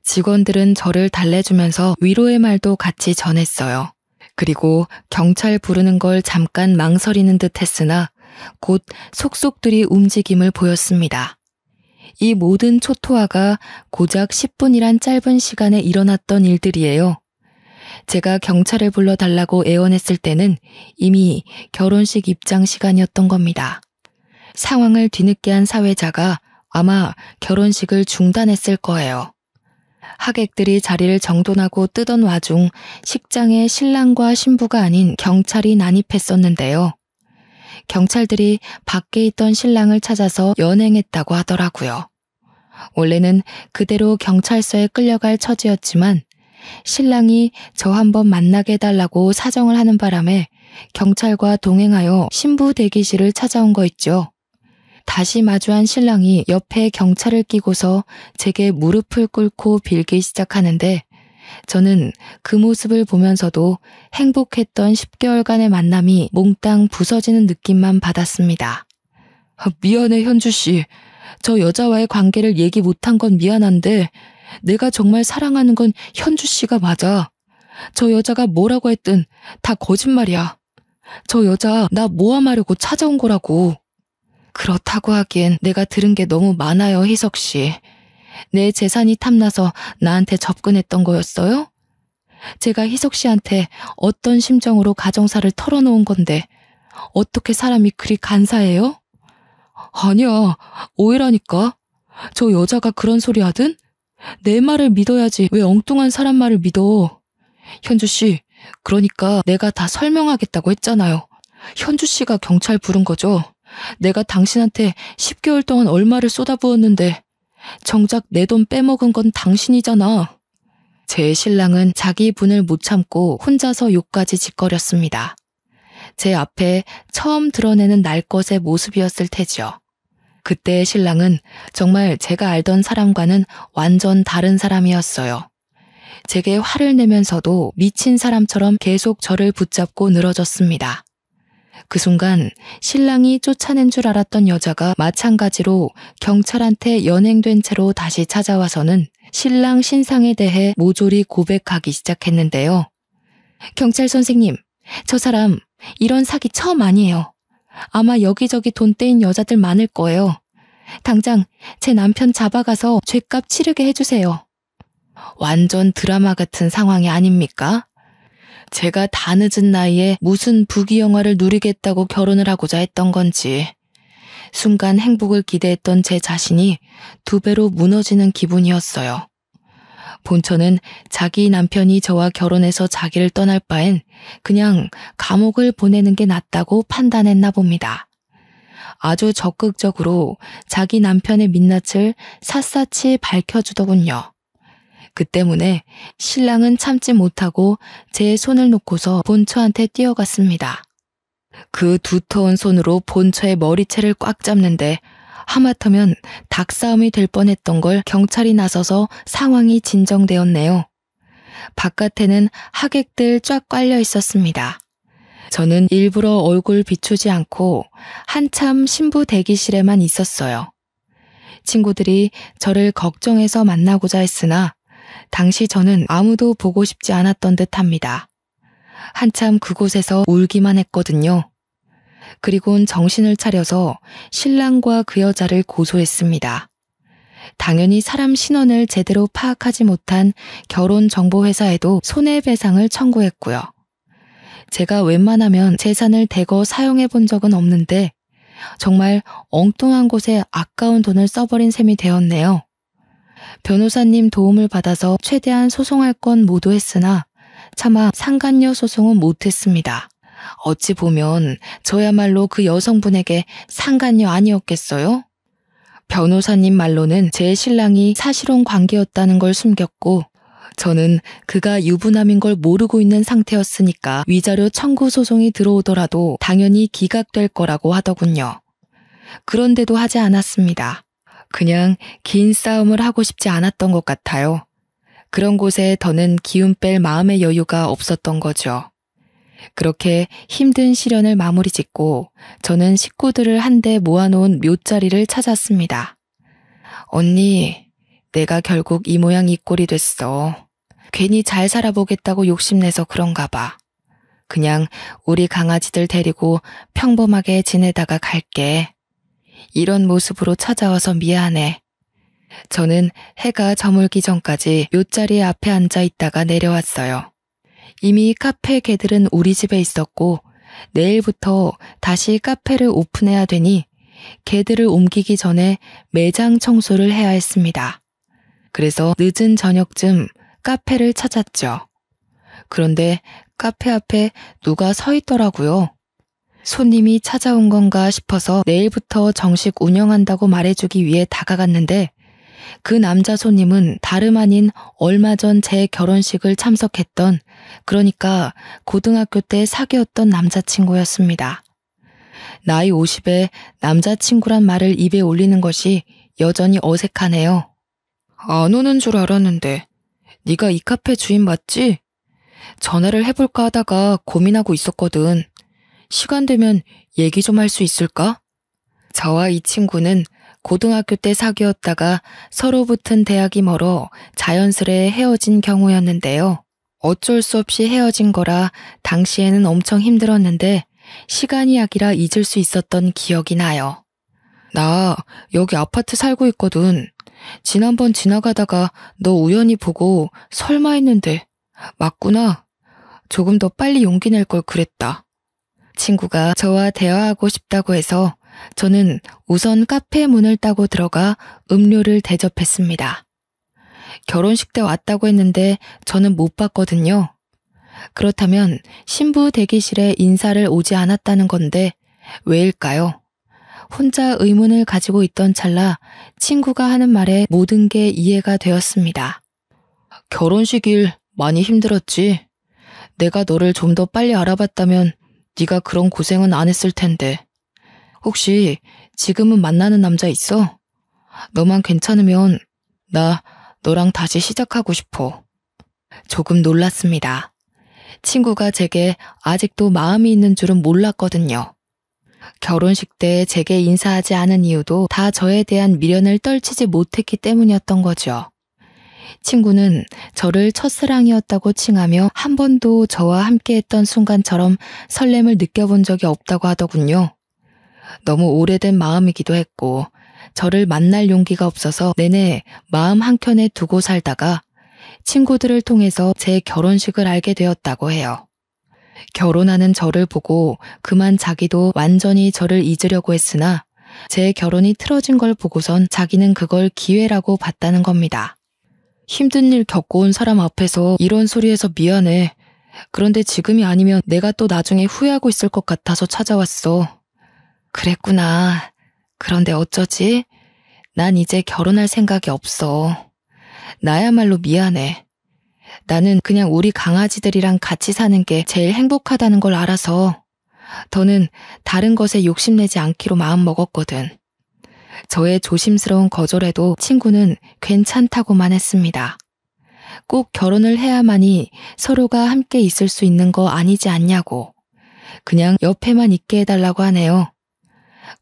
A: 직원들은 저를 달래주면서 위로의 말도 같이 전했어요. 그리고 경찰 부르는 걸 잠깐 망설이는 듯 했으나 곧 속속들이 움직임을 보였습니다. 이 모든 초토화가 고작 10분이란 짧은 시간에 일어났던 일들이에요. 제가 경찰을 불러달라고 애원했을 때는 이미 결혼식 입장 시간이었던 겁니다. 상황을 뒤늦게 한 사회자가 아마 결혼식을 중단했을 거예요. 하객들이 자리를 정돈하고 뜨던 와중 식장에 신랑과 신부가 아닌 경찰이 난입했었는데요. 경찰들이 밖에 있던 신랑을 찾아서 연행했다고 하더라고요. 원래는 그대로 경찰서에 끌려갈 처지였지만 신랑이 저 한번 만나게 해달라고 사정을 하는 바람에 경찰과 동행하여 신부 대기실을 찾아온 거 있죠. 다시 마주한 신랑이 옆에 경찰을 끼고서 제게 무릎을 꿇고 빌기 시작하는데 저는 그 모습을 보면서도 행복했던 10개월간의 만남이 몽땅 부서지는 느낌만 받았습니다. 미안해 현주 씨. 저 여자와의 관계를 얘기 못한 건 미안한데 내가 정말 사랑하는 건 현주 씨가 맞아. 저 여자가 뭐라고 했든 다 거짓말이야. 저 여자 나 모함하려고 찾아온 거라고. 그렇다고 하기엔 내가 들은 게 너무 많아요, 희석 씨. 내 재산이 탐나서 나한테 접근했던 거였어요? 제가 희석 씨한테 어떤 심정으로 가정사를 털어놓은 건데 어떻게 사람이 그리 간사해요? 아니야, 오해라니까. 저 여자가 그런 소리 하든 내 말을 믿어야지 왜 엉뚱한 사람 말을 믿어. 현주 씨, 그러니까 내가 다 설명하겠다고 했잖아요. 현주 씨가 경찰 부른 거죠. 내가 당신한테 10개월 동안 얼마를 쏟아부었는데 정작 내 돈 빼먹은 건 당신이잖아. 제 신랑은 자기 분을 못 참고 혼자서 욕까지 짓거렸습니다. 제 앞에 처음 드러내는 날것의 모습이었을 테죠. 그때의 신랑은 정말 제가 알던 사람과는 완전 다른 사람이었어요. 제게 화를 내면서도 미친 사람처럼 계속 저를 붙잡고 늘어졌습니다. 그 순간 신랑이 쫓아낸 줄 알았던 여자가 마찬가지로 경찰한테 연행된 채로 다시 찾아와서는 신랑 신상에 대해 모조리 고백하기 시작했는데요. 경찰 선생님, 저 사람 이런 사기 처음 아니에요. 아마 여기저기 돈 떼인 여자들 많을 거예요. 당장 제 남편 잡아가서 죗값 치르게 해주세요. 완전 드라마 같은 상황이 아닙니까? 제가 다 늦은 나이에 무슨 부귀영화를 누리겠다고 결혼을 하고자 했던 건지 순간 행복을 기대했던 제 자신이 2배로 무너지는 기분이었어요. 본처는 자기 남편이 저와 결혼해서 자기를 떠날 바엔 그냥 감옥을 보내는 게 낫다고 판단했나 봅니다. 아주 적극적으로 자기 남편의 민낯을 샅샅이 밝혀주더군요. 그 때문에 신랑은 참지 못하고 제 손을 놓고서 본처한테 뛰어갔습니다. 그 두터운 손으로 본처의 머리채를 꽉 잡는데 하마터면 닭싸움이 될 뻔했던 걸 경찰이 나서서 상황이 진정되었네요. 바깥에는 하객들 쫙 깔려 있었습니다. 저는 일부러 얼굴 비추지 않고 한참 신부 대기실에만 있었어요. 친구들이 저를 걱정해서 만나고자 했으나 당시 저는 아무도 보고 싶지 않았던 듯합니다. 한참 그곳에서 울기만 했거든요. 그리곤 정신을 차려서 신랑과 그 여자를 고소했습니다. 당연히 사람 신원을 제대로 파악하지 못한 결혼정보회사에도 손해배상을 청구했고요. 제가 웬만하면 재산을 대거 사용해 본 적은 없는데 정말 엉뚱한 곳에 아까운 돈을 써버린 셈이 되었네요. 변호사님 도움을 받아서 최대한 소송할 건 모두 했으나 차마 상간녀 소송은 못했습니다. 어찌 보면 저야말로 그 여성분에게 상간녀 아니었겠어요? 변호사님 말로는 제 신랑이 사실혼 관계였다는 걸 숨겼고 저는 그가 유부남인 걸 모르고 있는 상태였으니까 위자료 청구 소송이 들어오더라도 당연히 기각될 거라고 하더군요. 그런데도 하지 않았습니다. 그냥 긴 싸움을 하고 싶지 않았던 것 같아요. 그런 곳에 더는 기운 뺄 마음의 여유가 없었던 거죠. 그렇게 힘든 시련을 마무리 짓고 저는 식구들을 한데 모아놓은 묫자리를 찾았습니다. 언니, 내가 결국 이 모양 이 꼴이 됐어. 괜히 잘 살아보겠다고 욕심내서 그런가 봐. 그냥 우리 강아지들 데리고 평범하게 지내다가 갈게. 이런 모습으로 찾아와서 미안해. 저는 해가 저물기 전까지 묫자리 앞에 앉아 있다가 내려왔어요. 이미 카페 개들은 우리 집에 있었고 내일부터 다시 카페를 오픈해야 되니 개들을 옮기기 전에 매장 청소를 해야 했습니다. 그래서 늦은 저녁쯤 카페를 찾았죠. 그런데 카페 앞에 누가 서 있더라고요. 손님이 찾아온 건가 싶어서 내일부터 정식 운영한다고 말해주기 위해 다가갔는데 그 남자 손님은 다름 아닌 얼마 전 제 결혼식을 참석했던, 그러니까 고등학교 때 사귀었던 남자친구였습니다. 나이 50에 남자친구란 말을 입에 올리는 것이 여전히 어색하네요. 안 오는 줄 알았는데 네가 이 카페 주인 맞지? 전화를 해볼까 하다가 고민하고 있었거든. 시간 되면 얘기 좀 할 수 있을까? 저와 이 친구는 고등학교 때 사귀었다가 서로 붙은 대학이 멀어 자연스레 헤어진 경우였는데요. 어쩔 수 없이 헤어진 거라 당시에는 엄청 힘들었는데 시간이 약이라 잊을 수 있었던 기억이 나요. 나 여기 아파트 살고 있거든. 지난번 지나가다가 너 우연히 보고 설마 했는데 맞구나. 조금 더 빨리 용기 낼 걸 그랬다. 친구가 저와 대화하고 싶다고 해서 저는 우선 카페 문을 따고 들어가 음료를 대접했습니다. 결혼식 때 왔다고 했는데 저는 못 봤거든요. 그렇다면 신부 대기실에 인사를 오지 않았다는 건데 왜일까요? 혼자 의문을 가지고 있던 찰나 친구가 하는 말에 모든 게 이해가 되었습니다. 결혼식일 많이 힘들었지. 내가 너를 좀 더 빨리 알아봤다면 네가 그런 고생은 안 했을 텐데. 혹시 지금은 만나는 남자 있어? 너만 괜찮으면 나 너랑 다시 시작하고 싶어. 조금 놀랐습니다. 친구가 제게 아직도 마음이 있는 줄은 몰랐거든요. 결혼식 때 제게 인사하지 않은 이유도 다 저에 대한 미련을 떨치지 못했기 때문이었던 거죠. 친구는 저를 첫사랑이었다고 칭하며 한 번도 저와 함께했던 순간처럼 설렘을 느껴본 적이 없다고 하더군요. 너무 오래된 마음이기도 했고 저를 만날 용기가 없어서 내내 마음 한켠에 두고 살다가 친구들을 통해서 제 결혼식을 알게 되었다고 해요. 결혼하는 저를 보고 그만 자기도 완전히 저를 잊으려고 했으나 제 결혼이 틀어진 걸 보고선 자기는 그걸 기회라고 봤다는 겁니다. 힘든 일 겪어온 사람 앞에서 이런 소리해서 미안해. 그런데 지금이 아니면 내가 또 나중에 후회하고 있을 것 같아서 찾아왔어. 그랬구나. 그런데 어쩌지? 난 이제 결혼할 생각이 없어. 나야말로 미안해. 나는 그냥 우리 강아지들이랑 같이 사는 게 제일 행복하다는 걸 알아서 더는 다른 것에 욕심내지 않기로 마음먹었거든. 저의 조심스러운 거절에도 친구는 괜찮다고만 했습니다. 꼭 결혼을 해야만이 서로가 함께 있을 수 있는 거 아니지 않냐고. 그냥 옆에만 있게 해달라고 하네요.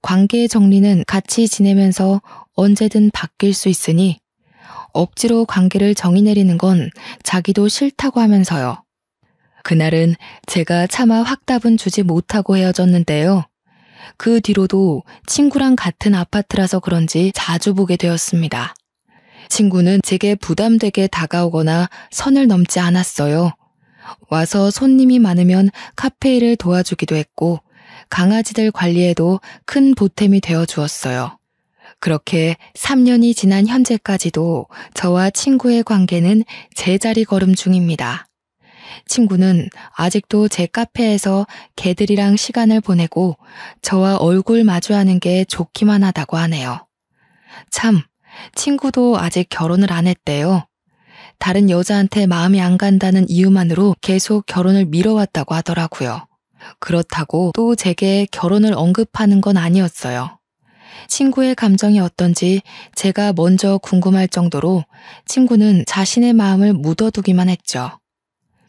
A: 관계의 정리는 같이 지내면서 언제든 바뀔 수 있으니 억지로 관계를 정의 내리는 건 자기도 싫다고 하면서요. 그날은 제가 차마 확답은 주지 못하고 헤어졌는데요. 그 뒤로도 친구랑 같은 아파트라서 그런지 자주 보게 되었습니다. 친구는 제게 부담되게 다가오거나 선을 넘지 않았어요. 와서 손님이 많으면 카페 일을 도와주기도 했고 강아지들 관리에도 큰 보탬이 되어 주었어요. 그렇게 3년이 지난 현재까지도 저와 친구의 관계는 제자리 걸음 중입니다. 친구는 아직도 제 카페에서 개들이랑 시간을 보내고 저와 얼굴 마주하는 게 좋기만 하다고 하네요. 참, 친구도 아직 결혼을 안 했대요. 다른 여자한테 마음이 안 간다는 이유만으로 계속 결혼을 미뤄왔다고 하더라고요. 그렇다고 또 제게 결혼을 언급하는 건 아니었어요. 친구의 감정이 어떤지 제가 먼저 궁금할 정도로 친구는 자신의 마음을 묻어두기만 했죠.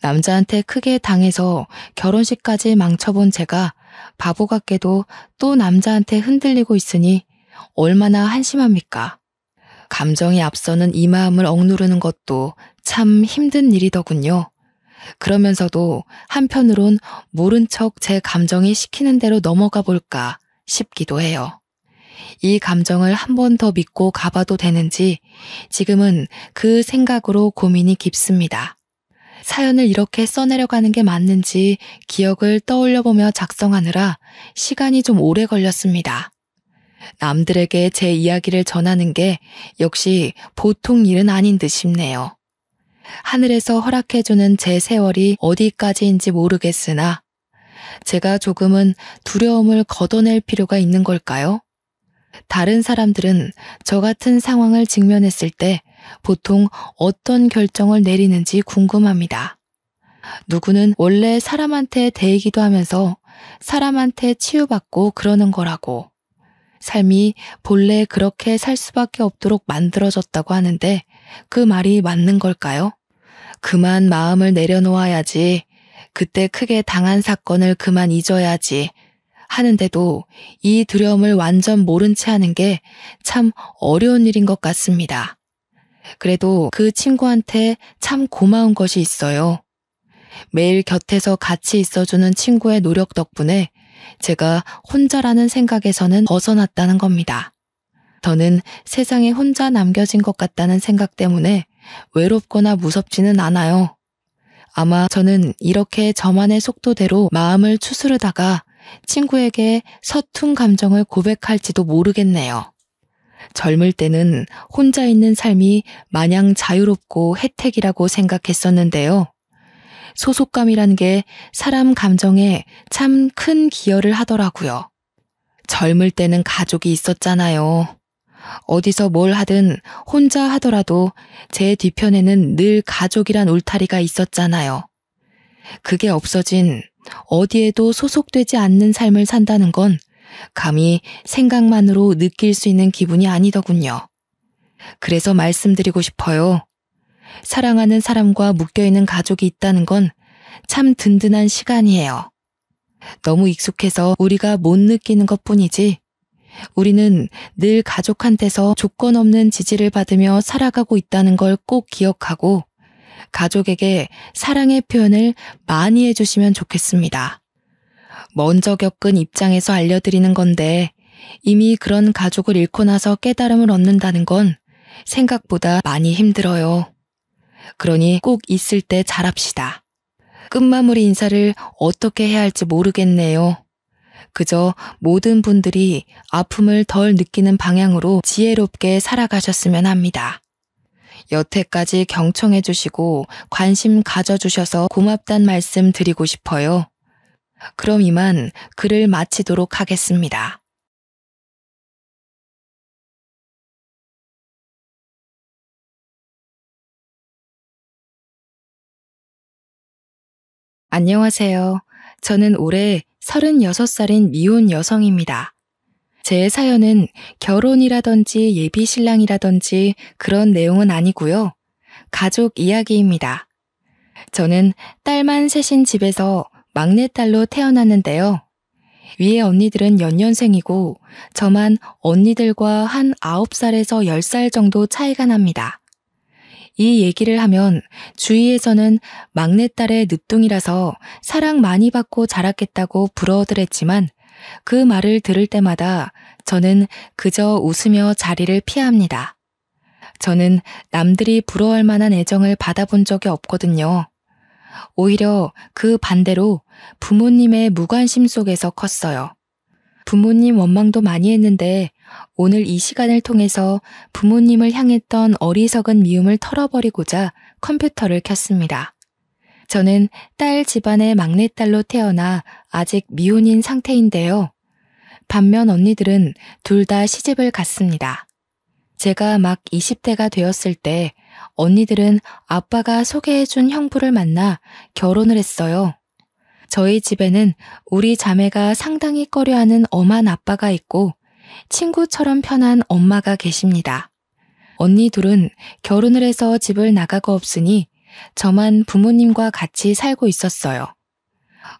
A: 남자한테 크게 당해서 결혼식까지 망쳐본 제가 바보 같게도 또 남자한테 흔들리고 있으니 얼마나 한심합니까? 감정이 앞서는 이 마음을 억누르는 것도 참 힘든 일이더군요. 그러면서도 한편으론 모른 척 제 감정이 시키는 대로 넘어가 볼까 싶기도 해요. 이 감정을 한 번 더 믿고 가봐도 되는지 지금은 그 생각으로 고민이 깊습니다. 사연을 이렇게 써내려가는 게 맞는지 기억을 떠올려보며 작성하느라 시간이 좀 오래 걸렸습니다. 남들에게 제 이야기를 전하는 게 역시 보통 일은 아닌 듯 싶네요. 하늘에서 허락해주는 제 세월이 어디까지인지 모르겠으나 제가 조금은 두려움을 걷어낼 필요가 있는 걸까요? 다른 사람들은 저 같은 상황을 직면했을 때 보통 어떤 결정을 내리는지 궁금합니다. 누구는 원래 사람한테 대이기도 하면서 사람한테 치유받고 그러는 거라고. 삶이 본래 그렇게 살 수밖에 없도록 만들어졌다고 하는데 그 말이 맞는 걸까요? 그만 마음을 내려놓아야지. 그때 크게 당한 사건을 그만 잊어야지. 하는데도 이 두려움을 완전 모른 채 하는 게 참 어려운 일인 것 같습니다. 그래도 그 친구한테 참 고마운 것이 있어요. 매일 곁에서 같이 있어주는 친구의 노력 덕분에 제가 혼자라는 생각에서는 벗어났다는 겁니다. 저는 세상에 혼자 남겨진 것 같다는 생각 때문에 외롭거나 무섭지는 않아요. 아마 저는 이렇게 저만의 속도대로 마음을 추스르다가 친구에게 서툰 감정을 고백할지도 모르겠네요. 젊을 때는 혼자 있는 삶이 마냥 자유롭고 혜택이라고 생각했었는데요. 소속감이란 게 사람 감정에 참 큰 기여를 하더라고요. 젊을 때는 가족이 있었잖아요. 어디서 뭘 하든 혼자 하더라도 제 뒤편에는 늘 가족이란 울타리가 있었잖아요. 그게 없어진 어디에도 소속되지 않는 삶을 산다는 건 감히 생각만으로 느낄 수 있는 기분이 아니더군요. 그래서 말씀드리고 싶어요. 사랑하는 사람과 묶여있는 가족이 있다는 건 참 든든한 시간이에요. 너무 익숙해서 우리가 못 느끼는 것뿐이지 우리는 늘 가족한테서 조건 없는 지지를 받으며 살아가고 있다는 걸 꼭 기억하고 가족에게 사랑의 표현을 많이 해주시면 좋겠습니다. 먼저 겪은 입장에서 알려드리는 건데 이미 그런 가족을 잃고 나서 깨달음을 얻는다는 건 생각보다 많이 힘들어요. 그러니 꼭 있을 때 잘합시다. 끝마무리 인사를 어떻게 해야 할지 모르겠네요. 그저 모든 분들이 아픔을 덜 느끼는 방향으로 지혜롭게 살아가셨으면 합니다. 여태까지 경청해 주시고 관심 가져주셔서 고맙단 말씀 드리고 싶어요. 그럼 이만 글을 마치도록 하겠습니다. 안녕하세요. 저는 올해 36살인 미혼 여성입니다. 제 사연은 결혼이라든지 예비 신랑이라든지 그런 내용은 아니고요. 가족 이야기입니다. 저는 딸만 셋인 집에서 막내딸로 태어났는데요. 위에 언니들은 연년생이고 저만 언니들과 한 9살에서 10살 정도 차이가 납니다. 이 얘기를 하면 주위에서는 막내딸의 늦둥이라서 사랑 많이 받고 자랐겠다고 부러워들 했지만 그 말을 들을 때마다 저는 그저 웃으며 자리를 피합니다. 저는 남들이 부러워할 만한 애정을 받아본 적이 없거든요. 오히려 그 반대로 부모님의 무관심 속에서 컸어요. 부모님 원망도 많이 했는데 오늘 이 시간을 통해서 부모님을 향했던 어리석은 미움을 털어버리고자 컴퓨터를 켰습니다. 저는 딸 집안의 막내딸로 태어나 아직 미혼인 상태인데요. 반면 언니들은 둘 다 시집을 갔습니다. 제가 막 20대가 되었을 때 언니들은 아빠가 소개해준 형부를 만나 결혼을 했어요. 저희 집에는 우리 자매가 상당히 꺼려하는 엄한 아빠가 있고 친구처럼 편한 엄마가 계십니다. 언니 둘은 결혼을 해서 집을 나가고 없으니 저만 부모님과 같이 살고 있었어요.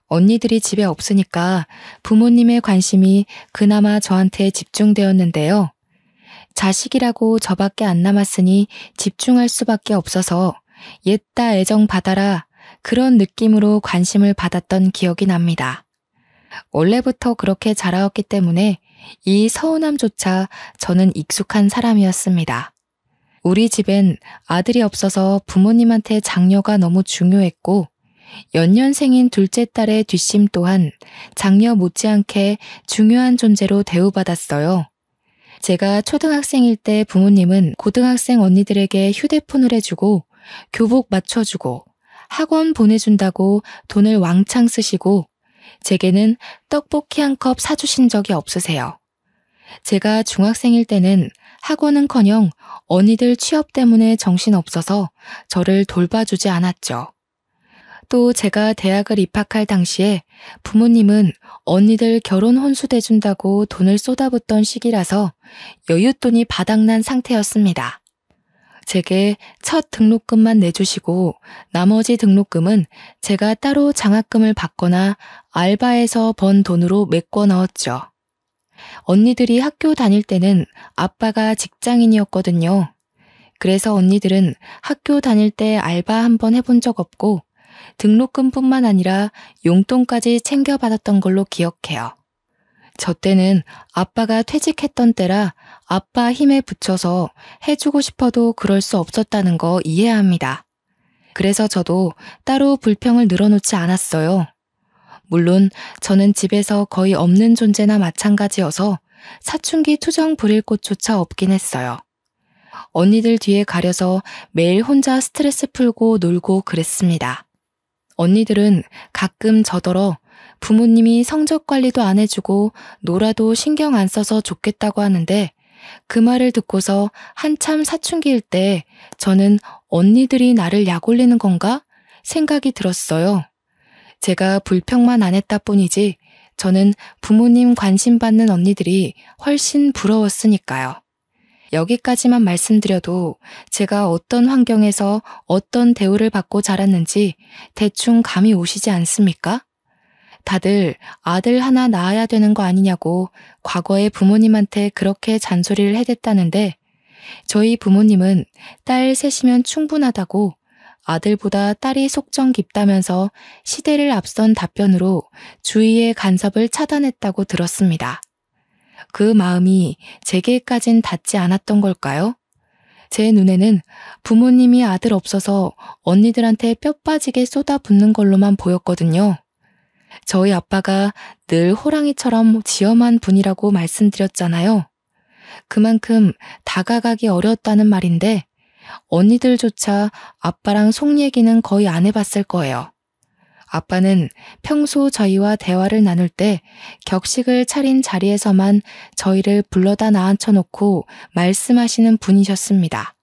A: 언니들이 집에 없으니까 부모님의 관심이 그나마 저한테 집중되었는데요. 자식이라고 저밖에 안 남았으니 집중할 수밖에 없어서 옛다 애정 받아라 그런 느낌으로 관심을 받았던 기억이 납니다. 원래부터 그렇게 자라왔기 때문에 이 서운함조차 저는 익숙한 사람이었습니다. 우리 집엔 아들이 없어서 부모님한테 장녀가 너무 중요했고 연년생인 둘째 딸의 뒷심 또한 장녀 못지않게 중요한 존재로 대우받았어요. 제가 초등학생일 때 부모님은 고등학생 언니들에게 휴대폰을 해주고 교복 맞춰주고 학원 보내준다고 돈을 왕창 쓰시고 제게는 떡볶이 한 컵 사주신 적이 없으세요. 제가 중학생일 때는 학원은커녕 언니들 취업 때문에 정신없어서 저를 돌봐주지 않았죠. 또 제가 대학을 입학할 당시에 부모님은 언니들 결혼 혼수 대준다고 돈을 쏟아붓던 시기라서 여윳돈이 바닥난 상태였습니다. 제게 첫 등록금만 내주시고 나머지 등록금은 제가 따로 장학금을 받거나 알바해서 번 돈으로 메꿔 넣었죠. 언니들이 학교 다닐 때는 아빠가 직장인이었거든요. 그래서 언니들은 학교 다닐 때 알바 한번 해본 적 없고 등록금뿐만 아니라 용돈까지 챙겨받았던 걸로 기억해요. 저 때는 아빠가 퇴직했던 때라 아빠 힘에 부쳐서 해주고 싶어도 그럴 수 없었다는 거 이해합니다. 그래서 저도 따로 불평을 늘어놓지 않았어요. 물론 저는 집에서 거의 없는 존재나 마찬가지여서 사춘기 투정 부릴 곳조차 없긴 했어요. 언니들 뒤에 가려서 매일 혼자 스트레스 풀고 놀고 그랬습니다. 언니들은 가끔 저더러 부모님이 성적 관리도 안 해주고 놀아도 신경 안 써서 좋겠다고 하는데 그 말을 듣고서 한참 사춘기일 때 저는 언니들이 나를 약올리는 건가 생각이 들었어요. 제가 불평만 안 했다 뿐이지 저는 부모님 관심 받는 언니들이 훨씬 부러웠으니까요. 여기까지만 말씀드려도 제가 어떤 환경에서 어떤 대우를 받고 자랐는지 대충 감이 오시지 않습니까? 다들 아들 하나 낳아야 되는 거 아니냐고 과거에 부모님한테 그렇게 잔소리를 해댔다는데 저희 부모님은 딸 셋이면 충분하다고 아들보다 딸이 속정 깊다면서 시대를 앞선 답변으로 주위의 간섭을 차단했다고 들었습니다. 그 마음이 제게까진 닿지 않았던 걸까요? 제 눈에는 부모님이 아들 없어서 언니들한테 뼈 빠지게 쏟아붓는 걸로만 보였거든요. 저희 아빠가 늘 호랑이처럼 지엄한 분이라고 말씀드렸잖아요. 그만큼 다가가기 어려웠다는 말인데 언니들조차 아빠랑 속 얘기는 거의 안 해봤을 거예요. 아빠는 평소 저희와 대화를 나눌 때 격식을 차린 자리에서만 저희를 불러다 나앉혀놓고 말씀하시는 분이셨습니다.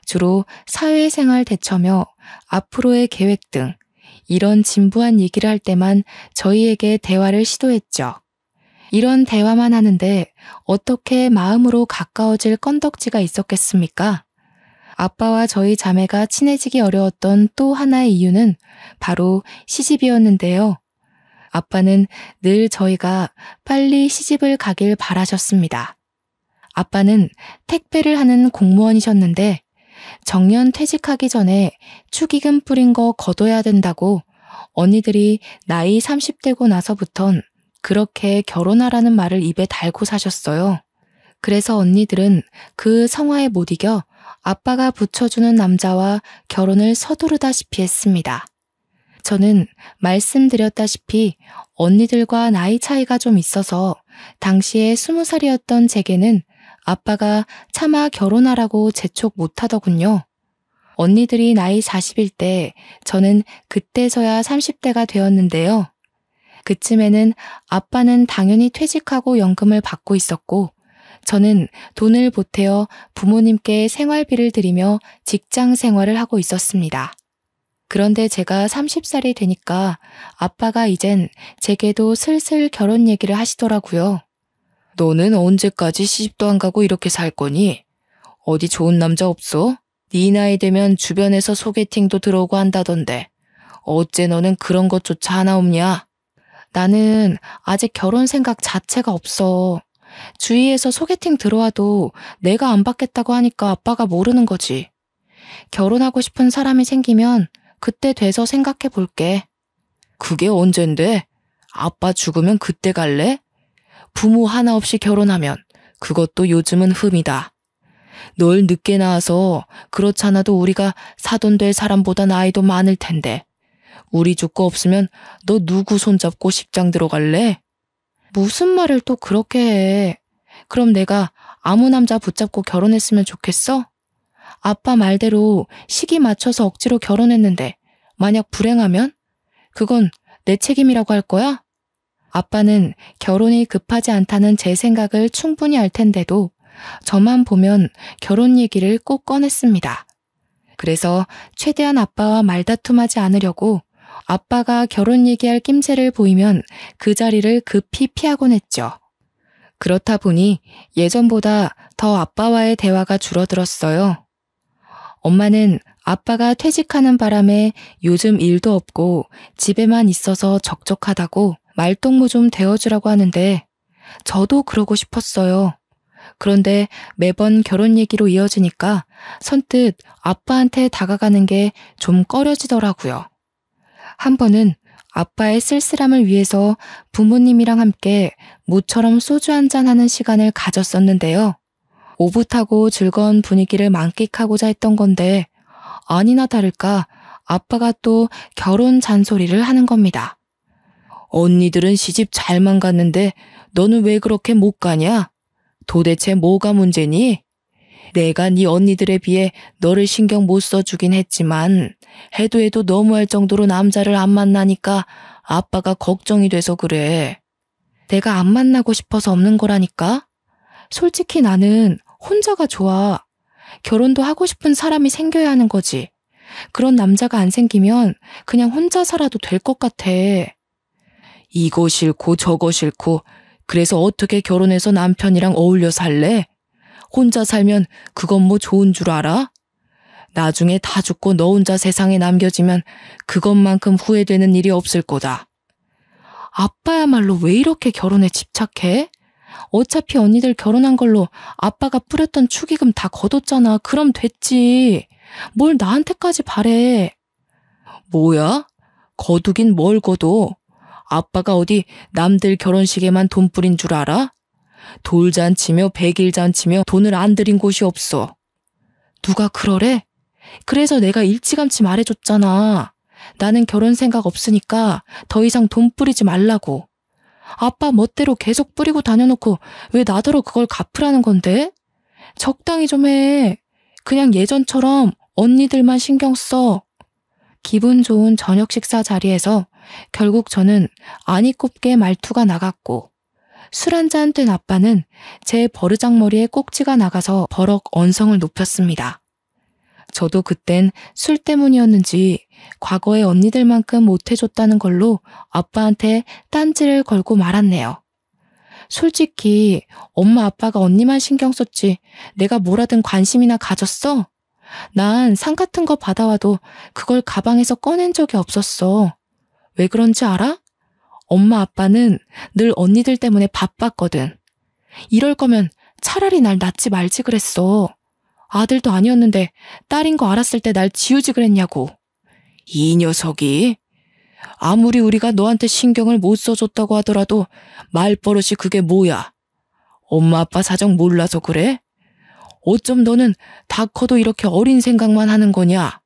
A: 주로 사회생활 대처며 앞으로의 계획 등 이런 진부한 얘기를 할 때만 저희에게 대화를 시도했죠. 이런 대화만 하는데 어떻게 마음으로 가까워질 건덕지가 있었겠습니까? 아빠와 저희 자매가 친해지기 어려웠던 또 하나의 이유는 바로 시집이었는데요. 아빠는 늘 저희가 빨리 시집을 가길 바라셨습니다. 아빠는 택배를 하는 공무원이셨는데 정년 퇴직하기 전에 축의금 뿌린 거 거둬야 된다고 언니들이 나이 30대고 나서부턴 그렇게 결혼하라는 말을 입에 달고 사셨어요. 그래서 언니들은 그 성화에 못 이겨 아빠가 붙여주는 남자와 결혼을 서두르다시피 했습니다. 저는 말씀드렸다시피 언니들과 나이 차이가 좀 있어서 당시에 20살이었던 제게는 아빠가 차마 결혼하라고 재촉 못하더군요. 언니들이 나이 40일 때 저는 그때서야 30대가 되었는데요. 그쯤에는 아빠는 당연히 퇴직하고 연금을 받고 있었고 저는 돈을 보태어 부모님께 생활비를 드리며 직장 생활을 하고 있었습니다. 그런데 제가 30살이 되니까 아빠가 이젠 제게도 슬슬 결혼 얘기를 하시더라고요. 너는 언제까지 시집도 안 가고 이렇게 살 거니? 어디 좋은 남자 없어? 네 나이 되면 주변에서 소개팅도 들어오고 한다던데 어째 너는 그런 것조차 하나 없냐? 나는 아직 결혼 생각 자체가 없어. 주위에서 소개팅 들어와도 내가 안 받겠다고 하니까 아빠가 모르는 거지. 결혼하고 싶은 사람이 생기면 그때 돼서 생각해 볼게. 그게 언젠데? 아빠 죽으면 그때 갈래? 부모 하나 없이 결혼하면 그것도 요즘은 흠이다. 널 늦게 낳아서 그렇잖아도 우리가 사돈 될 사람보다 나이도 많을 텐데 우리 죽고 없으면 너 누구 손잡고 식장 들어갈래? 무슨 말을 또 그렇게 해. 그럼 내가 아무 남자 붙잡고 결혼했으면 좋겠어? 아빠 말대로 시기 맞춰서 억지로 결혼했는데 만약 불행하면? 그건 내 책임이라고 할 거야? 아빠는 결혼이 급하지 않다는 제 생각을 충분히 알 텐데도 저만 보면 결혼 얘기를 꼭 꺼냈습니다. 그래서 최대한 아빠와 말다툼하지 않으려고 아빠가 결혼 얘기할 낌새를 보이면 그 자리를 급히 피하곤 했죠. 그렇다 보니 예전보다 더 아빠와의 대화가 줄어들었어요. 엄마는 아빠가 퇴직하는 바람에 요즘 일도 없고 집에만 있어서 적적하다고 말동무 좀 되어주라고 하는데 저도 그러고 싶었어요. 그런데 매번 결혼 얘기로 이어지니까 선뜻 아빠한테 다가가는 게 좀 꺼려지더라고요. 한 번은 아빠의 쓸쓸함을 위해서 부모님이랑 함께 모처럼 소주 한잔하는 시간을 가졌었는데요. 오붓하고 즐거운 분위기를 만끽하고자 했던 건데 아니나 다를까 아빠가 또 결혼 잔소리를 하는 겁니다. 언니들은 시집 잘만 갔는데 너는 왜 그렇게 못 가냐? 도대체 뭐가 문제니? 내가 네 언니들에 비해 너를 신경 못 써주긴 했지만 해도 너무할 정도로 남자를 안 만나니까 아빠가 걱정이 돼서 그래. 내가 안 만나고 싶어서 없는 거라니까? 솔직히 나는 혼자가 좋아. 결혼도 하고 싶은 사람이 생겨야 하는 거지. 그런 남자가 안 생기면 그냥 혼자 살아도 될 것 같아. 이거 싫고 저거 싫고 그래서 어떻게 결혼해서 남편이랑 어울려 살래? 혼자 살면 그건 뭐 좋은 줄 알아? 나중에 다 죽고 너 혼자 세상에 남겨지면 그것만큼 후회되는 일이 없을 거다. 아빠야말로 왜 이렇게 결혼에 집착해? 어차피 언니들 결혼한 걸로 아빠가 뿌렸던 축의금 다 거뒀잖아. 그럼 됐지. 뭘 나한테까지 바래. 뭐야? 거두긴 뭘 거둬? 아빠가 어디 남들 결혼식에만 돈 뿌린 줄 알아? 돌잔치며 백일잔치며 돈을 안 들인 곳이 없어. 누가 그러래? 그래서 내가 일찌감치 말해줬잖아. 나는 결혼 생각 없으니까 더 이상 돈 뿌리지 말라고. 아빠 멋대로 계속 뿌리고 다녀놓고 왜 나더러 그걸 갚으라는 건데? 적당히 좀 해. 그냥 예전처럼 언니들만 신경 써. 기분 좋은 저녁 식사 자리에서 결국 저는 아니 꼽게 말투가 나갔고 술 한잔 된 아빠는 제 버르장머리에 꼭지가 나가서 버럭 언성을 높였습니다. 저도 그땐 술 때문이었는지 과거에 언니들만큼 못해줬다는 걸로 아빠한테 딴지를 걸고 말았네요. 솔직히 엄마 아빠가 언니만 신경 썼지 내가 뭐라든 관심이나 가졌어? 난 상 같은 거 받아와도 그걸 가방에서 꺼낸 적이 없었어. 왜 그런지 알아? 엄마 아빠는 늘 언니들 때문에 바빴거든. 이럴 거면 차라리 날 낳지 말지 그랬어. 아들도 아니었는데 딸인 거 알았을 때 날 지우지 그랬냐고. 이 녀석이 아무리 우리가 너한테 신경을 못 써줬다고 하더라도 말버릇이 그게 뭐야? 엄마 아빠 사정 몰라서 그래? 어쩜 너는 다 커도 이렇게 어린 생각만 하는 거냐?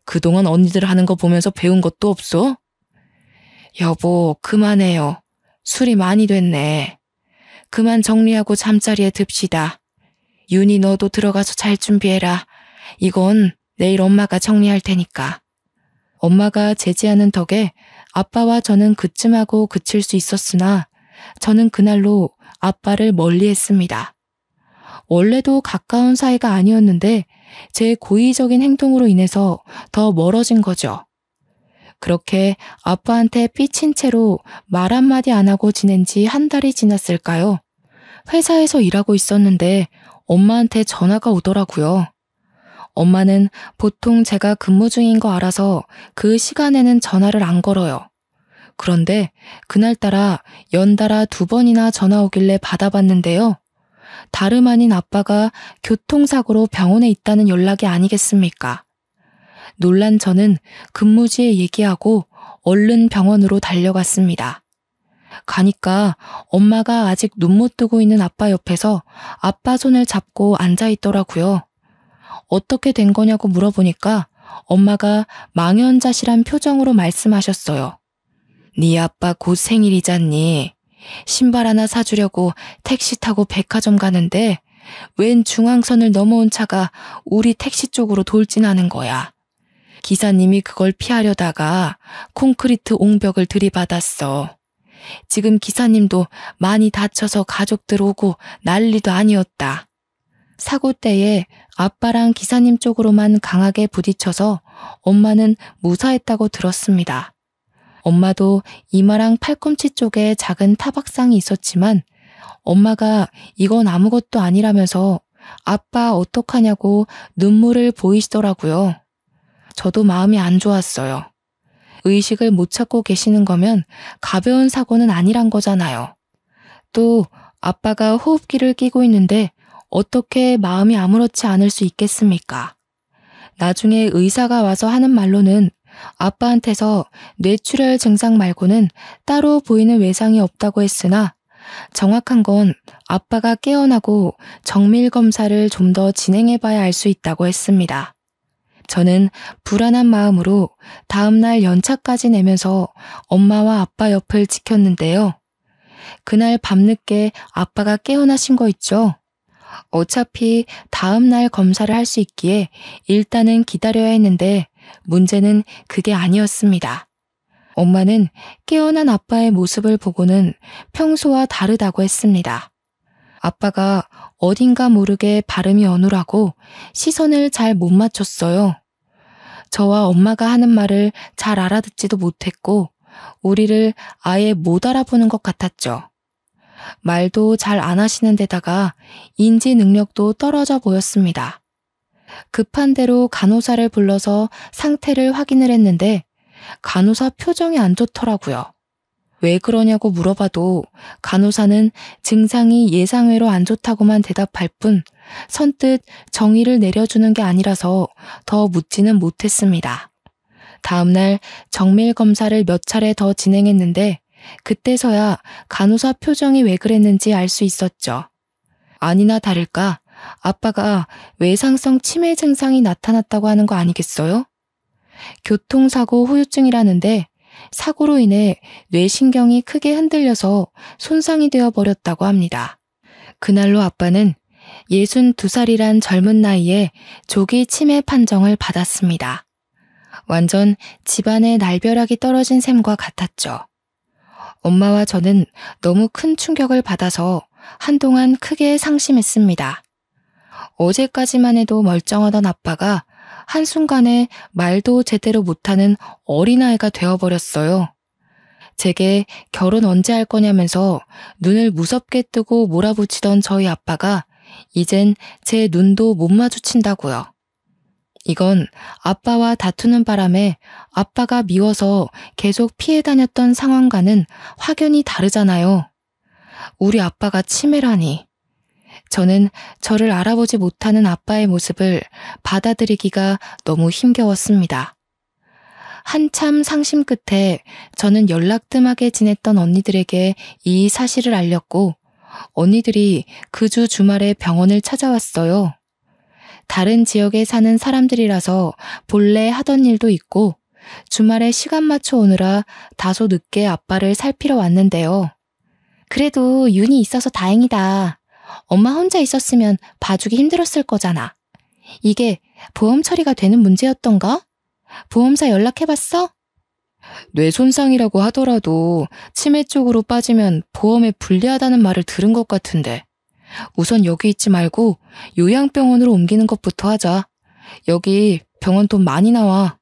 A: 그동안 언니들 하는 거 보면서 배운 것도 없어? 여보, 그만해요. 술이 많이 됐네. 그만 정리하고 잠자리에 듭시다. 윤희 너도 들어가서 잘 준비해라. 이건 내일 엄마가 정리할 테니까. 엄마가 제지하는 덕에 아빠와 저는 그쯤하고 그칠 수 있었으나 저는 그날로 아빠를 멀리했습니다. 원래도 가까운 사이가 아니었는데 제 고의적인 행동으로 인해서 더 멀어진 거죠. 그렇게 아빠한테 삐친 채로 말 한마디 안 하고 지낸 지 한 달이 지났을까요? 회사에서 일하고 있었는데 엄마한테 전화가 오더라고요. 엄마는 보통 제가 근무 중인 거 알아서 그 시간에는 전화를 안 걸어요. 그런데 그날따라 연달아 2번이나 전화 오길래 받아봤는데요. 다름 아닌 아빠가 교통사고로 병원에 있다는 연락이 아니겠습니까? 놀란 저는 근무지에 얘기하고 얼른 병원으로 달려갔습니다. 가니까 엄마가 아직 눈 못 뜨고 있는 아빠 옆에서 아빠 손을 잡고 앉아있더라고요. 어떻게 된 거냐고 물어보니까 엄마가 망연자실한 표정으로 말씀하셨어요. 네 아빠 곧 생일이잖니. 신발 하나 사주려고 택시 타고 백화점 가는데 웬 중앙선을 넘어온 차가 우리 택시 쪽으로 돌진하는 거야. 기사님이 그걸 피하려다가 콘크리트 옹벽을 들이받았어. 지금 기사님도 많이 다쳐서 가족들 오고 난리도 아니었다. 사고 때에 아빠랑 기사님 쪽으로만 강하게 부딪혀서 엄마는 무사했다고 들었습니다. 엄마도 이마랑 팔꿈치 쪽에 작은 타박상이 있었지만 엄마가 이건 아무것도 아니라면서 아빠 어떡하냐고 눈물을 보이시더라고요. 저도 마음이 안 좋았어요. 의식을 못 찾고 계시는 거면 가벼운 사고는 아니란 거잖아요. 또 아빠가 호흡기를 끼고 있는데 어떻게 마음이 아무렇지 않을 수 있겠습니까? 나중에 의사가 와서 하는 말로는 아빠한테서 뇌출혈 증상 말고는 따로 보이는 외상이 없다고 했으나 정확한 건 아빠가 깨어나고 정밀 검사를 좀 더 진행해봐야 알 수 있다고 했습니다. 저는 불안한 마음으로 다음날 연차까지 내면서 엄마와 아빠 옆을 지켰는데요. 그날 밤늦게 아빠가 깨어나신 거 있죠? 어차피 다음날 검사를 할 수 있기에 일단은 기다려야 했는데 문제는 그게 아니었습니다. 엄마는 깨어난 아빠의 모습을 보고는 평소와 다르다고 했습니다. 아빠가 어딘가 모르게 발음이 어눌하고 시선을 잘 못 맞췄어요. 저와 엄마가 하는 말을 잘 알아듣지도 못했고 우리를 아예 못 알아보는 것 같았죠. 말도 잘 안 하시는 데다가 인지 능력도 떨어져 보였습니다. 급한 대로 간호사를 불러서 상태를 확인을 했는데 간호사 표정이 안 좋더라고요. 왜 그러냐고 물어봐도 간호사는 증상이 예상외로 안 좋다고만 대답할 뿐 선뜻 정의를 내려주는 게 아니라서 더 묻지는 못했습니다. 다음날 정밀 검사를 몇 차례 더 진행했는데 그때서야 간호사 표정이 왜 그랬는지 알 수 있었죠. 아니나 다를까 아빠가 외상성 치매 증상이 나타났다고 하는 거 아니겠어요? 교통사고 후유증이라는데 사고로 인해 뇌신경이 크게 흔들려서 손상이 되어버렸다고 합니다. 그날로 아빠는 62살이란 젊은 나이에 조기 치매 판정을 받았습니다. 완전 집안의 날벼락이 떨어진 셈과 같았죠. 엄마와 저는 너무 큰 충격을 받아서 한동안 크게 상심했습니다. 어제까지만 해도 멀쩡하던 아빠가 한순간에 말도 제대로 못하는 어린아이가 되어버렸어요. 제게 결혼 언제 할 거냐면서 눈을 무섭게 뜨고 몰아붙이던 저희 아빠가 이젠 제 눈도 못 마주친다고요. 이건 아빠와 다투는 바람에 아빠가 미워서 계속 피해 다녔던 상황과는 확연히 다르잖아요. 우리 아빠가 치매라니. 저는 저를 알아보지 못하는 아빠의 모습을 받아들이기가 너무 힘겨웠습니다. 한참 상심 끝에 저는 연락 뜸하게 지냈던 언니들에게 이 사실을 알렸고 언니들이 그 주 주말에 병원을 찾아왔어요. 다른 지역에 사는 사람들이라서 본래 하던 일도 있고 주말에 시간 맞춰 오느라 다소 늦게 아빠를 살피러 왔는데요. 그래도 윤이 있어서 다행이다. 엄마 혼자 있었으면 봐주기 힘들었을 거잖아. 이게 보험 처리가 되는 문제였던가? 보험사 연락해봤어? 뇌 손상이라고 하더라도 치매 쪽으로 빠지면 보험에 불리하다는 말을 들은 것 같은데. 우선 여기 있지 말고 요양병원으로 옮기는 것부터 하자. 여기 병원 돈 많이 나와.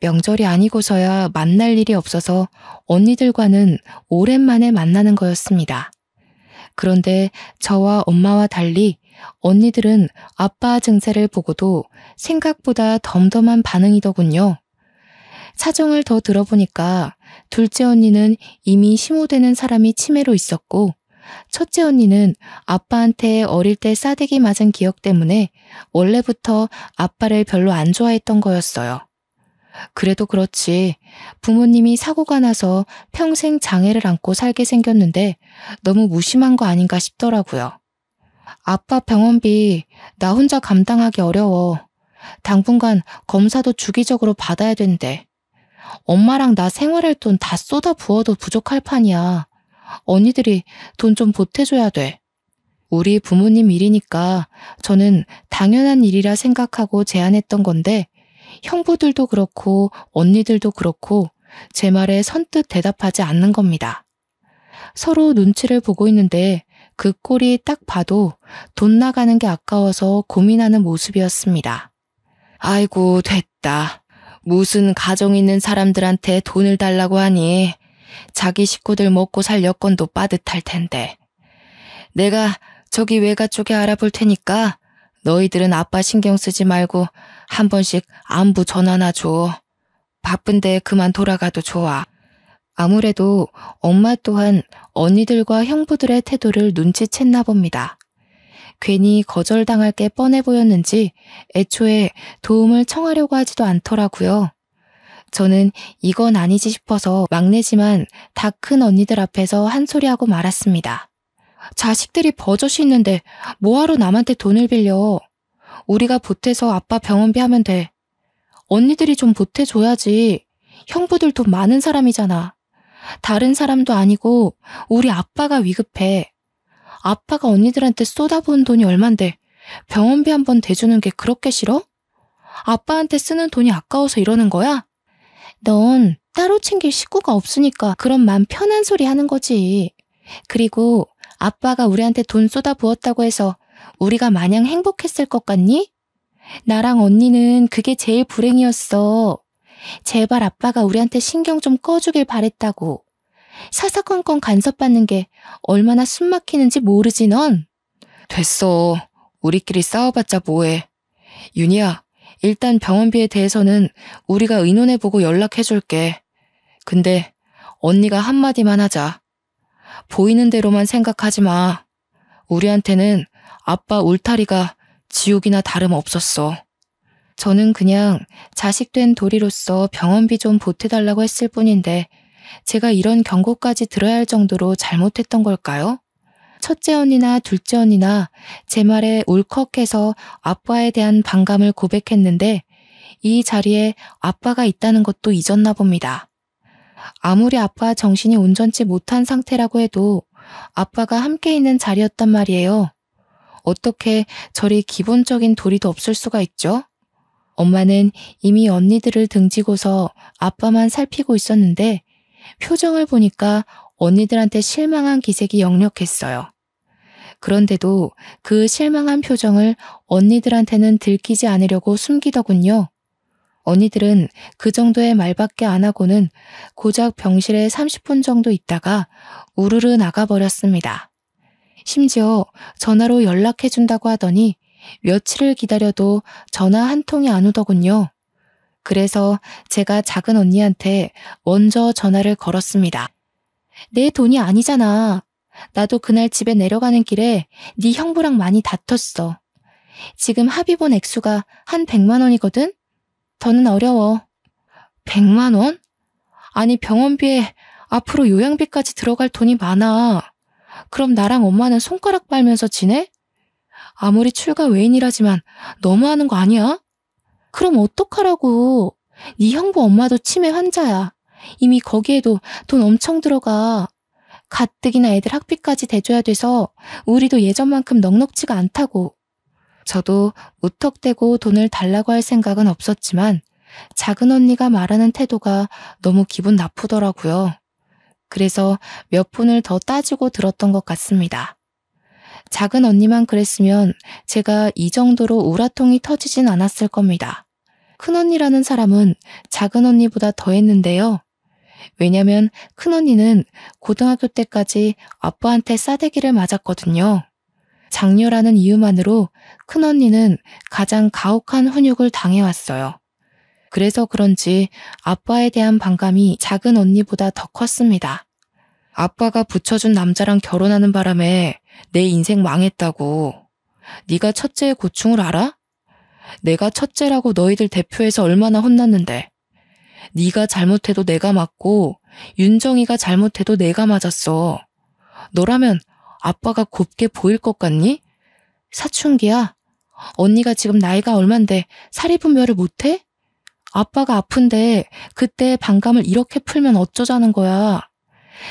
A: 명절이 아니고서야 만날 일이 없어서 언니들과는 오랜만에 만나는 거였습니다. 그런데 저와 엄마와 달리 언니들은 아빠 증세를 보고도 생각보다 덤덤한 반응이더군요. 사정을 더 들어보니까 둘째 언니는 이미 심호되는 사람이 치매로 있었고 첫째 언니는 아빠한테 어릴 때 싸대기 맞은 기억 때문에 원래부터 아빠를 별로 안 좋아했던 거였어요. 그래도 그렇지 부모님이 사고가 나서 평생 장애를 안고 살게 생겼는데 너무 무심한 거 아닌가 싶더라고요. 아빠 병원비 나 혼자 감당하기 어려워. 당분간 검사도 주기적으로 받아야 된대. 엄마랑 나 생활할 돈 다 쏟아 부어도 부족할 판이야. 언니들이 돈 좀 보태줘야 돼. 우리 부모님 일이니까 저는 당연한 일이라 생각하고 제안했던 건데 형부들도 그렇고 언니들도 그렇고 제 말에 선뜻 대답하지 않는 겁니다. 서로 눈치를 보고 있는데 그 꼴이 딱 봐도 돈 나가는 게 아까워서 고민하는 모습이었습니다. 아이고 됐다. 무슨 가정 있는 사람들한테 돈을 달라고 하니 자기 식구들 먹고 살 여건도 빠듯할 텐데. 내가 저기 외가 쪽에 알아볼 테니까 너희들은 아빠 신경 쓰지 말고 한 번씩 안부 전화나 줘. 바쁜데 그만 돌아가도 좋아. 아무래도 엄마 또한 언니들과 형부들의 태도를 눈치챘나 봅니다. 괜히 거절당할 게 뻔해 보였는지 애초에 도움을 청하려고 하지도 않더라고요. 저는 이건 아니지 싶어서 막내지만 다 큰 언니들 앞에서 한 소리하고 말았습니다. 자식들이 버젓이 있는데 뭐하러 남한테 돈을 빌려. 우리가 보태서 아빠 병원비 하면 돼. 언니들이 좀 보태줘야지. 형부들 돈 많은 사람이잖아. 다른 사람도 아니고 우리 아빠가 위급해. 아빠가 언니들한테 쏟아부은 돈이 얼만데 병원비 한 번 대주는 게 그렇게 싫어? 아빠한테 쓰는 돈이 아까워서 이러는 거야? 넌 따로 챙길 식구가 없으니까 그런 맘 편한 소리 하는 거지. 그리고 아빠가 우리한테 돈 쏟아부었다고 해서 우리가 마냥 행복했을 것 같니? 나랑 언니는 그게 제일 불행이었어. 제발 아빠가 우리한테 신경 좀 꺼주길 바랬다고. 사사건건 간섭받는 게 얼마나 숨막히는지 모르지 넌? 됐어. 우리끼리 싸워봤자 뭐해. 윤희야, 일단 병원비에 대해서는 우리가 의논해보고 연락해줄게. 근데 언니가 한마디만 하자. 보이는 대로만 생각하지 마. 우리한테는 아빠 울타리가 지옥이나 다름없었어. 저는 그냥 자식된 도리로서 병원비 좀 보태달라고 했을 뿐인데 제가 이런 경고까지 들어야 할 정도로 잘못했던 걸까요? 첫째 언니나 둘째 언니나 제 말에 울컥해서 아빠에 대한 반감을 고백했는데 이 자리에 아빠가 있다는 것도 잊었나 봅니다. 아무리 아빠 정신이 온전치 못한 상태라고 해도 아빠가 함께 있는 자리였단 말이에요. 어떻게 저리 기본적인 도리도 없을 수가 있죠? 엄마는 이미 언니들을 등지고서 아빠만 살피고 있었는데 표정을 보니까 언니들한테 실망한 기색이 역력했어요. 그런데도 그 실망한 표정을 언니들한테는 들키지 않으려고 숨기더군요. 언니들은 그 정도의 말밖에 안 하고는 고작 병실에 30분 정도 있다가 우르르 나가버렸습니다. 심지어 전화로 연락해준다고 하더니 며칠을 기다려도 전화 한 통이 안 오더군요. 그래서 제가 작은 언니한테 먼저 전화를 걸었습니다. 내 돈이 아니잖아. 나도 그날 집에 내려가는 길에 네 형부랑 많이 다퉜어. 지금 합의본 액수가 한 100만 원이거든? 더는 어려워. 100만 원? 아니 병원비에 앞으로 요양비까지 들어갈 돈이 많아. 그럼 나랑 엄마는 손가락 빨면서 지내? 아무리 출가 외인이라지만 너무하는 거 아니야? 그럼 어떡하라고. 네 형부 엄마도 치매 환자야. 이미 거기에도 돈 엄청 들어가. 가뜩이나 애들 학비까지 대줘야 돼서 우리도 예전만큼 넉넉지가 않다고. 저도 무턱대고 돈을 달라고 할 생각은 없었지만 작은 언니가 말하는 태도가 너무 기분 나쁘더라고요. 그래서 몇 분을 더 따지고 들었던 것 같습니다. 작은 언니만 그랬으면 제가 이 정도로 우라통이 터지진 않았을 겁니다. 큰 언니라는 사람은 작은 언니보다 더 했는데요. 왜냐면 큰 언니는 고등학교 때까지 아빠한테 싸대기를 맞았거든요. 장녀라는 이유만으로 큰 언니는 가장 가혹한 훈육을 당해왔어요. 그래서 그런지 아빠에 대한 반감이 작은 언니보다 더 컸습니다. 아빠가 붙여준 남자랑 결혼하는 바람에 내 인생 망했다고. 네가 첫째의 고충을 알아? 내가 첫째라고 너희들 대표해서 얼마나 혼났는데. 네가 잘못해도 내가 맞고 윤정이가 잘못해도 내가 맞았어. 너라면 아빠가 곱게 보일 것 같니? 사춘기야. 언니가 지금 나이가 얼만데 사리분별을 못해? 아빠가 아픈데 그때 반감을 이렇게 풀면 어쩌자는 거야.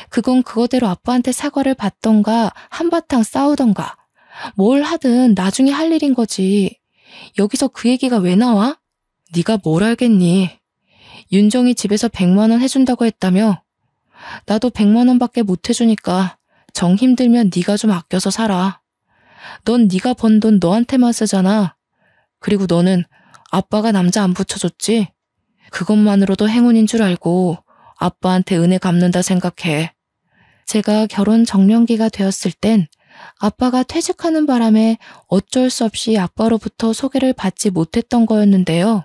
A: 그건 그거대로 아빠한테 사과를 받던가 한바탕 싸우던가 뭘 하든 나중에 할 일인 거지. 여기서 그 얘기가 왜 나와? 네가 뭘 알겠니? 윤정이 집에서 100만 원 해준다고 했다며? 나도 100만 원밖에 못 해주니까 정 힘들면 네가 좀 아껴서 살아. 넌 네가 번 돈 너한테만 쓰잖아. 그리고 너는 아빠가 남자 안 붙여줬지? 그것만으로도 행운인 줄 알고 아빠한테 은혜 갚는다 생각해. 제가 결혼 정년기가 되었을 땐 아빠가 퇴직하는 바람에 어쩔 수 없이 아빠로부터 소개를 받지 못했던 거였는데요.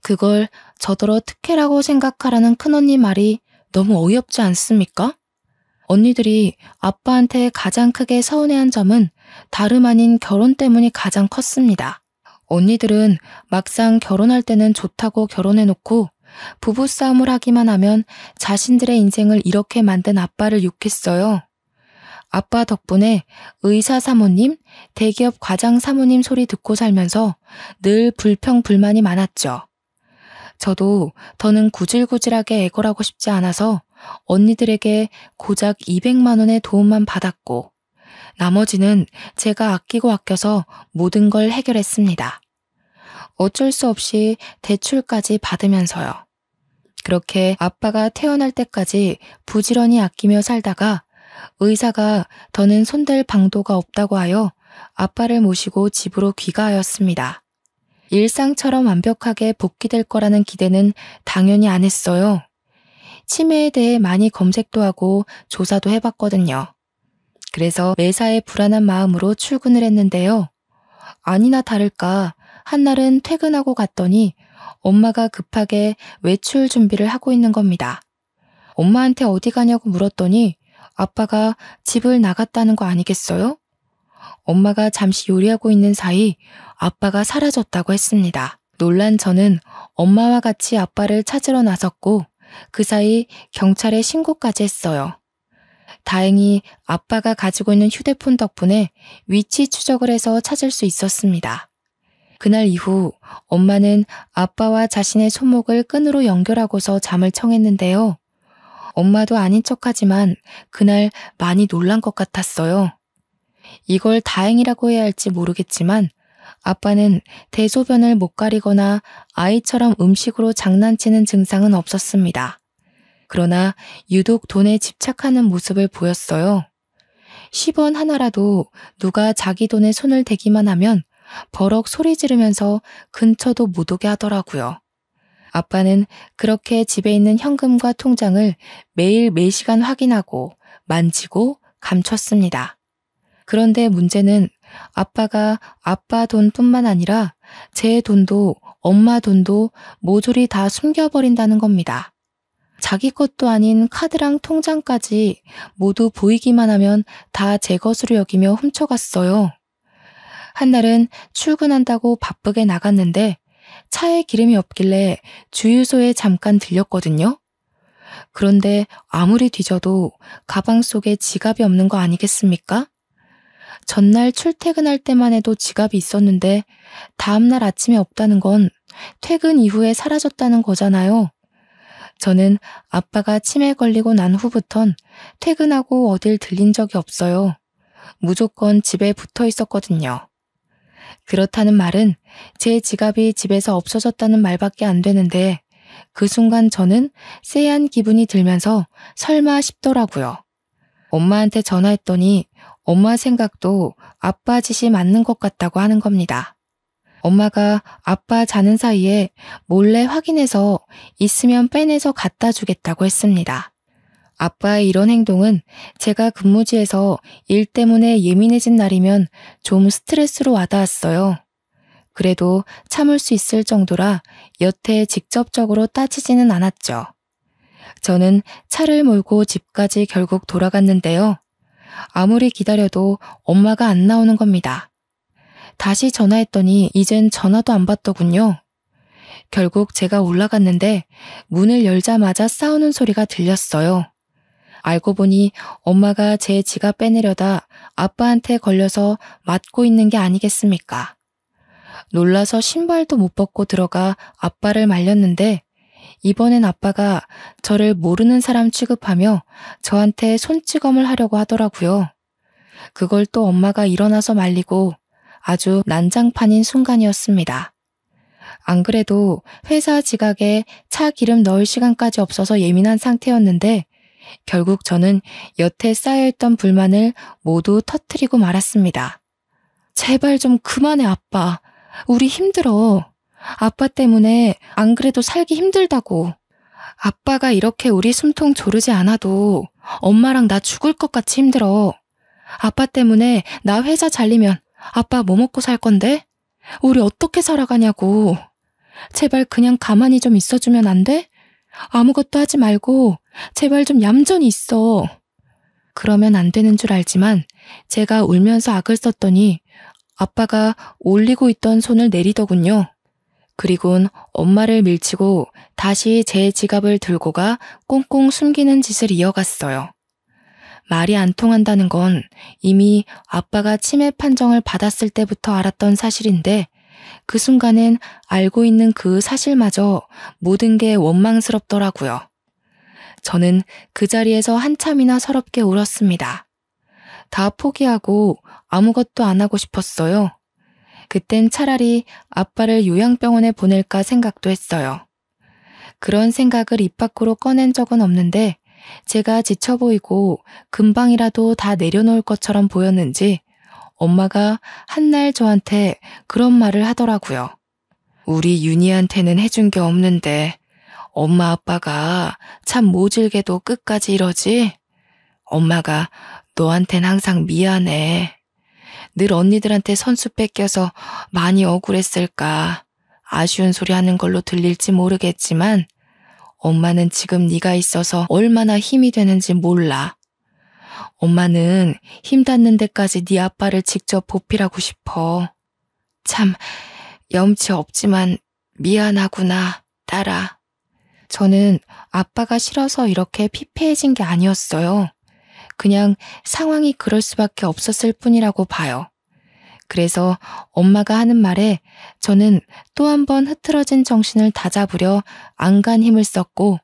A: 그걸 저더러 특혜라고 생각하라는 큰언니 말이 너무 어이없지 않습니까? 언니들이 아빠한테 가장 크게 서운해한 점은 다름 아닌 결혼 때문이 가장 컸습니다. 언니들은 막상 결혼할 때는 좋다고 결혼해놓고 부부싸움을 하기만 하면 자신들의 인생을 이렇게 만든 아빠를 욕했어요. 아빠 덕분에 의사 사모님, 대기업 과장 사모님 소리 듣고 살면서 늘 불평불만이 많았죠. 저도 더는 구질구질하게 애걸하고 싶지 않아서 언니들에게 고작 200만 원의 도움만 받았고 나머지는 제가 아끼고 아껴서 모든 걸 해결했습니다. 어쩔 수 없이 대출까지 받으면서요. 그렇게 아빠가 태어날 때까지 부지런히 아끼며 살다가 의사가 더는 손댈 방도가 없다고 하여 아빠를 모시고 집으로 귀가하였습니다. 일상처럼 완벽하게 복귀될 거라는 기대는 당연히 안 했어요. 치매에 대해 많이 검색도 하고 조사도 해봤거든요. 그래서 매사에 불안한 마음으로 출근을 했는데요. 아니나 다를까 한날은 퇴근하고 갔더니 엄마가 급하게 외출 준비를 하고 있는 겁니다. 엄마한테 어디 가냐고 물었더니 아빠가 집을 나갔다는 거 아니겠어요? 엄마가 잠시 요리하고 있는 사이 아빠가 사라졌다고 했습니다. 놀란 저는 엄마와 같이 아빠를 찾으러 나섰고 그 사이 경찰에 신고까지 했어요. 다행히 아빠가 가지고 있는 휴대폰 덕분에 위치 추적을 해서 찾을 수 있었습니다. 그날 이후 엄마는 아빠와 자신의 손목을 끈으로 연결하고서 잠을 청했는데요. 엄마도 아닌 척하지만 그날 많이 놀란 것 같았어요. 이걸 다행이라고 해야 할지 모르겠지만 아빠는 대소변을 못 가리거나 아이처럼 음식으로 장난치는 증상은 없었습니다. 그러나 유독 돈에 집착하는 모습을 보였어요. 10원 하나라도 누가 자기 돈에 손을 대기만 하면 버럭 소리 지르면서 근처도 못 오게 하더라고요. 아빠는 그렇게 집에 있는 현금과 통장을 매일 매시간 확인하고 만지고 감췄습니다. 그런데 문제는 아빠가 아빠 돈뿐만 아니라 제 돈도 엄마 돈도 모조리 다 숨겨버린다는 겁니다. 자기 것도 아닌 카드랑 통장까지 모두 보이기만 하면 다 제 것으로 여기며 훔쳐갔어요. 한날은 출근한다고 바쁘게 나갔는데 차에 기름이 없길래 주유소에 잠깐 들렸거든요. 그런데 아무리 뒤져도 가방 속에 지갑이 없는 거 아니겠습니까? 전날 출퇴근할 때만 해도 지갑이 있었는데 다음날 아침에 없다는 건 퇴근 이후에 사라졌다는 거잖아요. 저는 아빠가 치매 걸리고 난 후부턴 퇴근하고 어딜 들린 적이 없어요. 무조건 집에 붙어 있었거든요. 그렇다는 말은 제 지갑이 집에서 없어졌다는 말밖에 안 되는데 그 순간 저는 쎄한 기분이 들면서 설마 싶더라고요. 엄마한테 전화했더니 엄마 생각도 아빠 짓이 맞는 것 같다고 하는 겁니다. 엄마가 아빠 자는 사이에 몰래 확인해서 있으면 빼내서 갖다 주겠다고 했습니다. 아빠의 이런 행동은 제가 근무지에서 일 때문에 예민해진 날이면 좀 스트레스로 와닿았어요. 그래도 참을 수 있을 정도라 여태 직접적으로 따지지는 않았죠. 저는 차를 몰고 집까지 결국 돌아갔는데요. 아무리 기다려도 엄마가 안 나오는 겁니다. 다시 전화했더니 이젠 전화도 안 받더군요. 결국 제가 올라갔는데 문을 열자마자 싸우는 소리가 들렸어요. 알고 보니 엄마가 제 지갑 빼내려다 아빠한테 걸려서 맞고 있는 게 아니겠습니까? 놀라서 신발도 못 벗고 들어가 아빠를 말렸는데 이번엔 아빠가 저를 모르는 사람 취급하며 저한테 손찌검을 하려고 하더라고요. 그걸 또 엄마가 일어나서 말리고 아주 난장판인 순간이었습니다. 안 그래도 회사 지각에 차 기름 넣을 시간까지 없어서 예민한 상태였는데 결국 저는 여태 쌓여있던 불만을 모두 터뜨리고 말았습니다. 제발 좀 그만해, 아빠. 우리 힘들어. 아빠 때문에 안 그래도 살기 힘들다고. 아빠가 이렇게 우리 숨통 조르지 않아도 엄마랑 나 죽을 것 같이 힘들어. 아빠 때문에 나 회사 잘리면 아빠 뭐 먹고 살 건데? 우리 어떻게 살아가냐고. 제발 그냥 가만히 좀 있어주면 안 돼? 아무것도 하지 말고 제발 좀 얌전히 있어. 그러면 안 되는 줄 알지만 제가 울면서 악을 썼더니 아빠가 올리고 있던 손을 내리더군요. 그리곤 엄마를 밀치고 다시 제 지갑을 들고 가 꽁꽁 숨기는 짓을 이어갔어요. 말이 안 통한다는 건 이미 아빠가 치매 판정을 받았을 때부터 알았던 사실인데 그 순간엔 알고 있는 그 사실마저 모든 게 원망스럽더라고요. 저는 그 자리에서 한참이나 서럽게 울었습니다. 다 포기하고 아무것도 안 하고 싶었어요. 그땐 차라리 아빠를 요양병원에 보낼까 생각도 했어요. 그런 생각을 입 밖으로 꺼낸 적은 없는데 제가 지쳐 보이고 금방이라도 다 내려놓을 것처럼 보였는지 엄마가 한날 저한테 그런 말을 하더라고요. 우리 윤희한테는 해준 게 없는데 엄마 아빠가 참 모질게도 끝까지 이러지? 엄마가 너한텐 항상 미안해. 늘 언니들한테 선수 뺏겨서 많이 억울했을까. 아쉬운 소리 하는 걸로 들릴지 모르겠지만 엄마는 지금 네가 있어서 얼마나 힘이 되는지 몰라. 엄마는 힘 닿는 데까지 네 아빠를 직접 보필하고 싶어. 참 염치 없지만 미안하구나, 딸아. 저는 아빠가 싫어서 이렇게 피폐해진 게 아니었어요. 그냥 상황이 그럴 수밖에 없었을 뿐이라고 봐요. 그래서 엄마가 하는 말에 저는 또 한 번 흐트러진 정신을 다잡으려 안간 힘을 썼고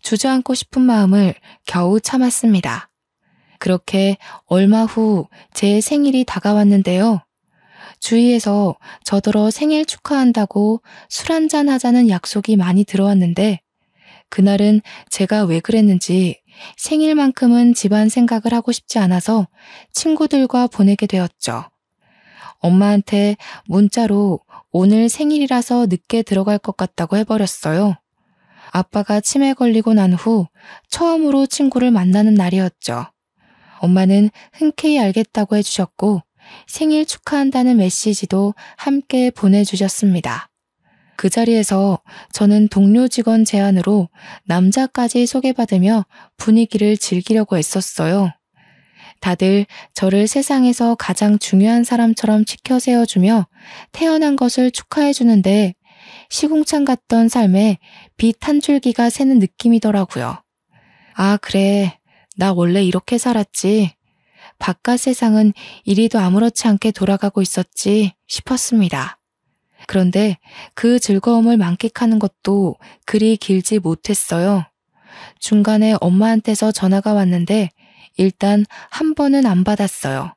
A: 주저앉고 싶은 마음을 겨우 참았습니다. 그렇게 얼마 후 제 생일이 다가왔는데요. 주위에서 저더러 생일 축하한다고 술 한잔 하자는 약속이 많이 들어왔는데 그날은 제가 왜 그랬는지 생일만큼은 집안 생각을 하고 싶지 않아서 친구들과 보내게 되었죠. 엄마한테 문자로 오늘 생일이라서 늦게 들어갈 것 같다고 해버렸어요. 아빠가 치매 걸리고 난 후 처음으로 친구를 만나는 날이었죠. 엄마는 흔쾌히 알겠다고 해주셨고 생일 축하한다는 메시지도 함께 보내주셨습니다. 그 자리에서 저는 동료 직원 제안으로 남자까지 소개받으며 분위기를 즐기려고 애썼어요. 다들 저를 세상에서 가장 중요한 사람처럼 치켜 세워주며 태어난 것을 축하해주는데 시궁창 같던 삶에 빛 한 줄기가 새는 느낌이더라고요. 아, 그래. 나 원래 이렇게 살았지. 바깥 세상은 이리도 아무렇지 않게 돌아가고 있었지 싶었습니다. 그런데 그 즐거움을 만끽하는 것도 그리 길지 못했어요. 중간에 엄마한테서 전화가 왔는데 일단 한 번은 안 받았어요.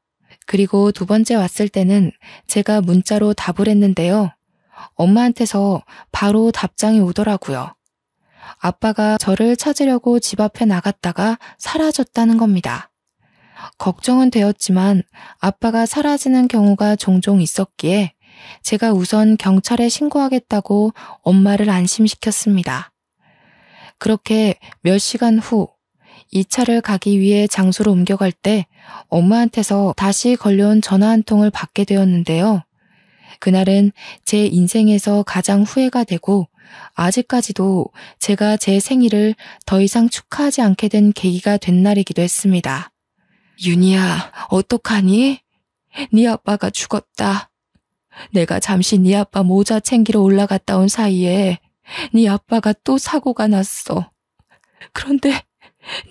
A: 그리고 두 번째 왔을 때는 제가 문자로 답을 했는데요. 엄마한테서 바로 답장이 오더라고요. 아빠가 저를 찾으려고 집 앞에 나갔다가 사라졌다는 겁니다. 걱정은 되었지만 아빠가 사라지는 경우가 종종 있었기에 제가 우선 경찰에 신고하겠다고 엄마를 안심시켰습니다. 그렇게 몇 시간 후 이 차를 가기 위해 장소로 옮겨갈 때 엄마한테서 다시 걸려온 전화 한 통을 받게 되었는데요. 그날은 제 인생에서 가장 후회가 되고 아직까지도 제가 제 생일을 더 이상 축하하지 않게 된 계기가 된 날이기도 했습니다. 윤희야, 어떡하니? 네 아빠가 죽었다. 내가 잠시 네 아빠 모자 챙기러 올라갔다 온 사이에 네 아빠가 또 사고가 났어. 그런데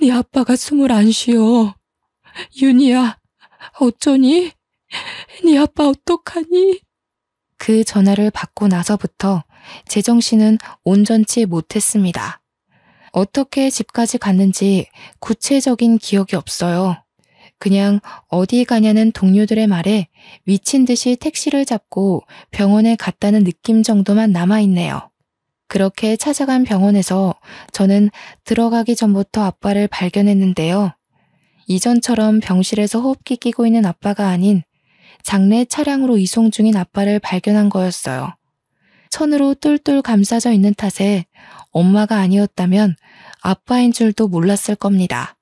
A: 네 아빠가 숨을 안 쉬어. 윤희야, 어쩌니? 네 아빠 어떡하니? 그 전화를 받고 나서부터 제정신은 온전치 못했습니다. 어떻게 집까지 갔는지 구체적인 기억이 없어요. 그냥 어디 가냐는 동료들의 말에 미친 듯이 택시를 잡고 병원에 갔다는 느낌 정도만 남아있네요. 그렇게 찾아간 병원에서 저는 들어가기 전부터 아빠를 발견했는데요. 이전처럼 병실에서 호흡기 끼고 있는 아빠가 아닌 장례 차량으로 이송 중인 아빠를 발견한 거였어요. 천으로 똘똘 감싸져 있는 탓에 엄마가 아니었다면 아빠인 줄도 몰랐을 겁니다.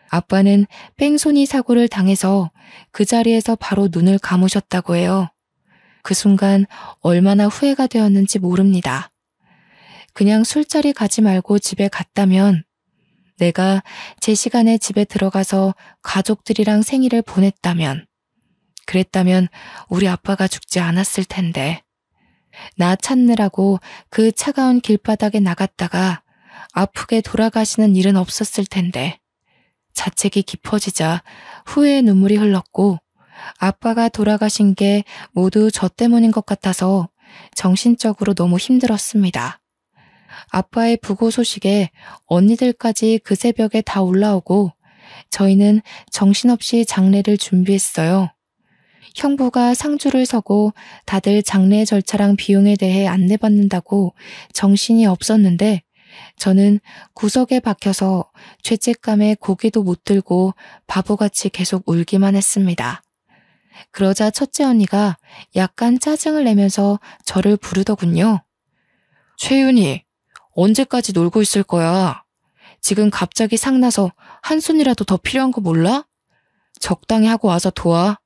A: 아빠는 뺑소니 사고를 당해서 그 자리에서 바로 눈을 감으셨다고 해요. 그 순간 얼마나 후회가 되었는지 모릅니다. 그냥 술자리 가지 말고 집에 갔다면, 내가 제 시간에 집에 들어가서 가족들이랑 생일을 보냈다면, 그랬다면 우리 아빠가 죽지 않았을 텐데. 나 찾느라고 그 차가운 길바닥에 나갔다가 아프게 돌아가시는 일은 없었을 텐데. 자책이 깊어지자 후회의 눈물이 흘렀고 아빠가 돌아가신 게 모두 저 때문인 것 같아서 정신적으로 너무 힘들었습니다. 아빠의 부고 소식에 언니들까지 그 새벽에 다 올라오고 저희는 정신없이 장례를 준비했어요. 형부가 상주를 서고 다들 장례 절차랑 비용에 대해 안내받는다고 정신이 없었는데 저는 구석에 박혀서 죄책감에 고개도 못 들고 바보같이 계속 울기만 했습니다. 그러자 첫째 언니가 약간 짜증을 내면서 저를 부르더군요. 최윤희, 언제까지 놀고 있을 거야? 지금 갑자기 상나서 한 손이라도 더 필요한 거 몰라? 적당히 하고 와서 도와.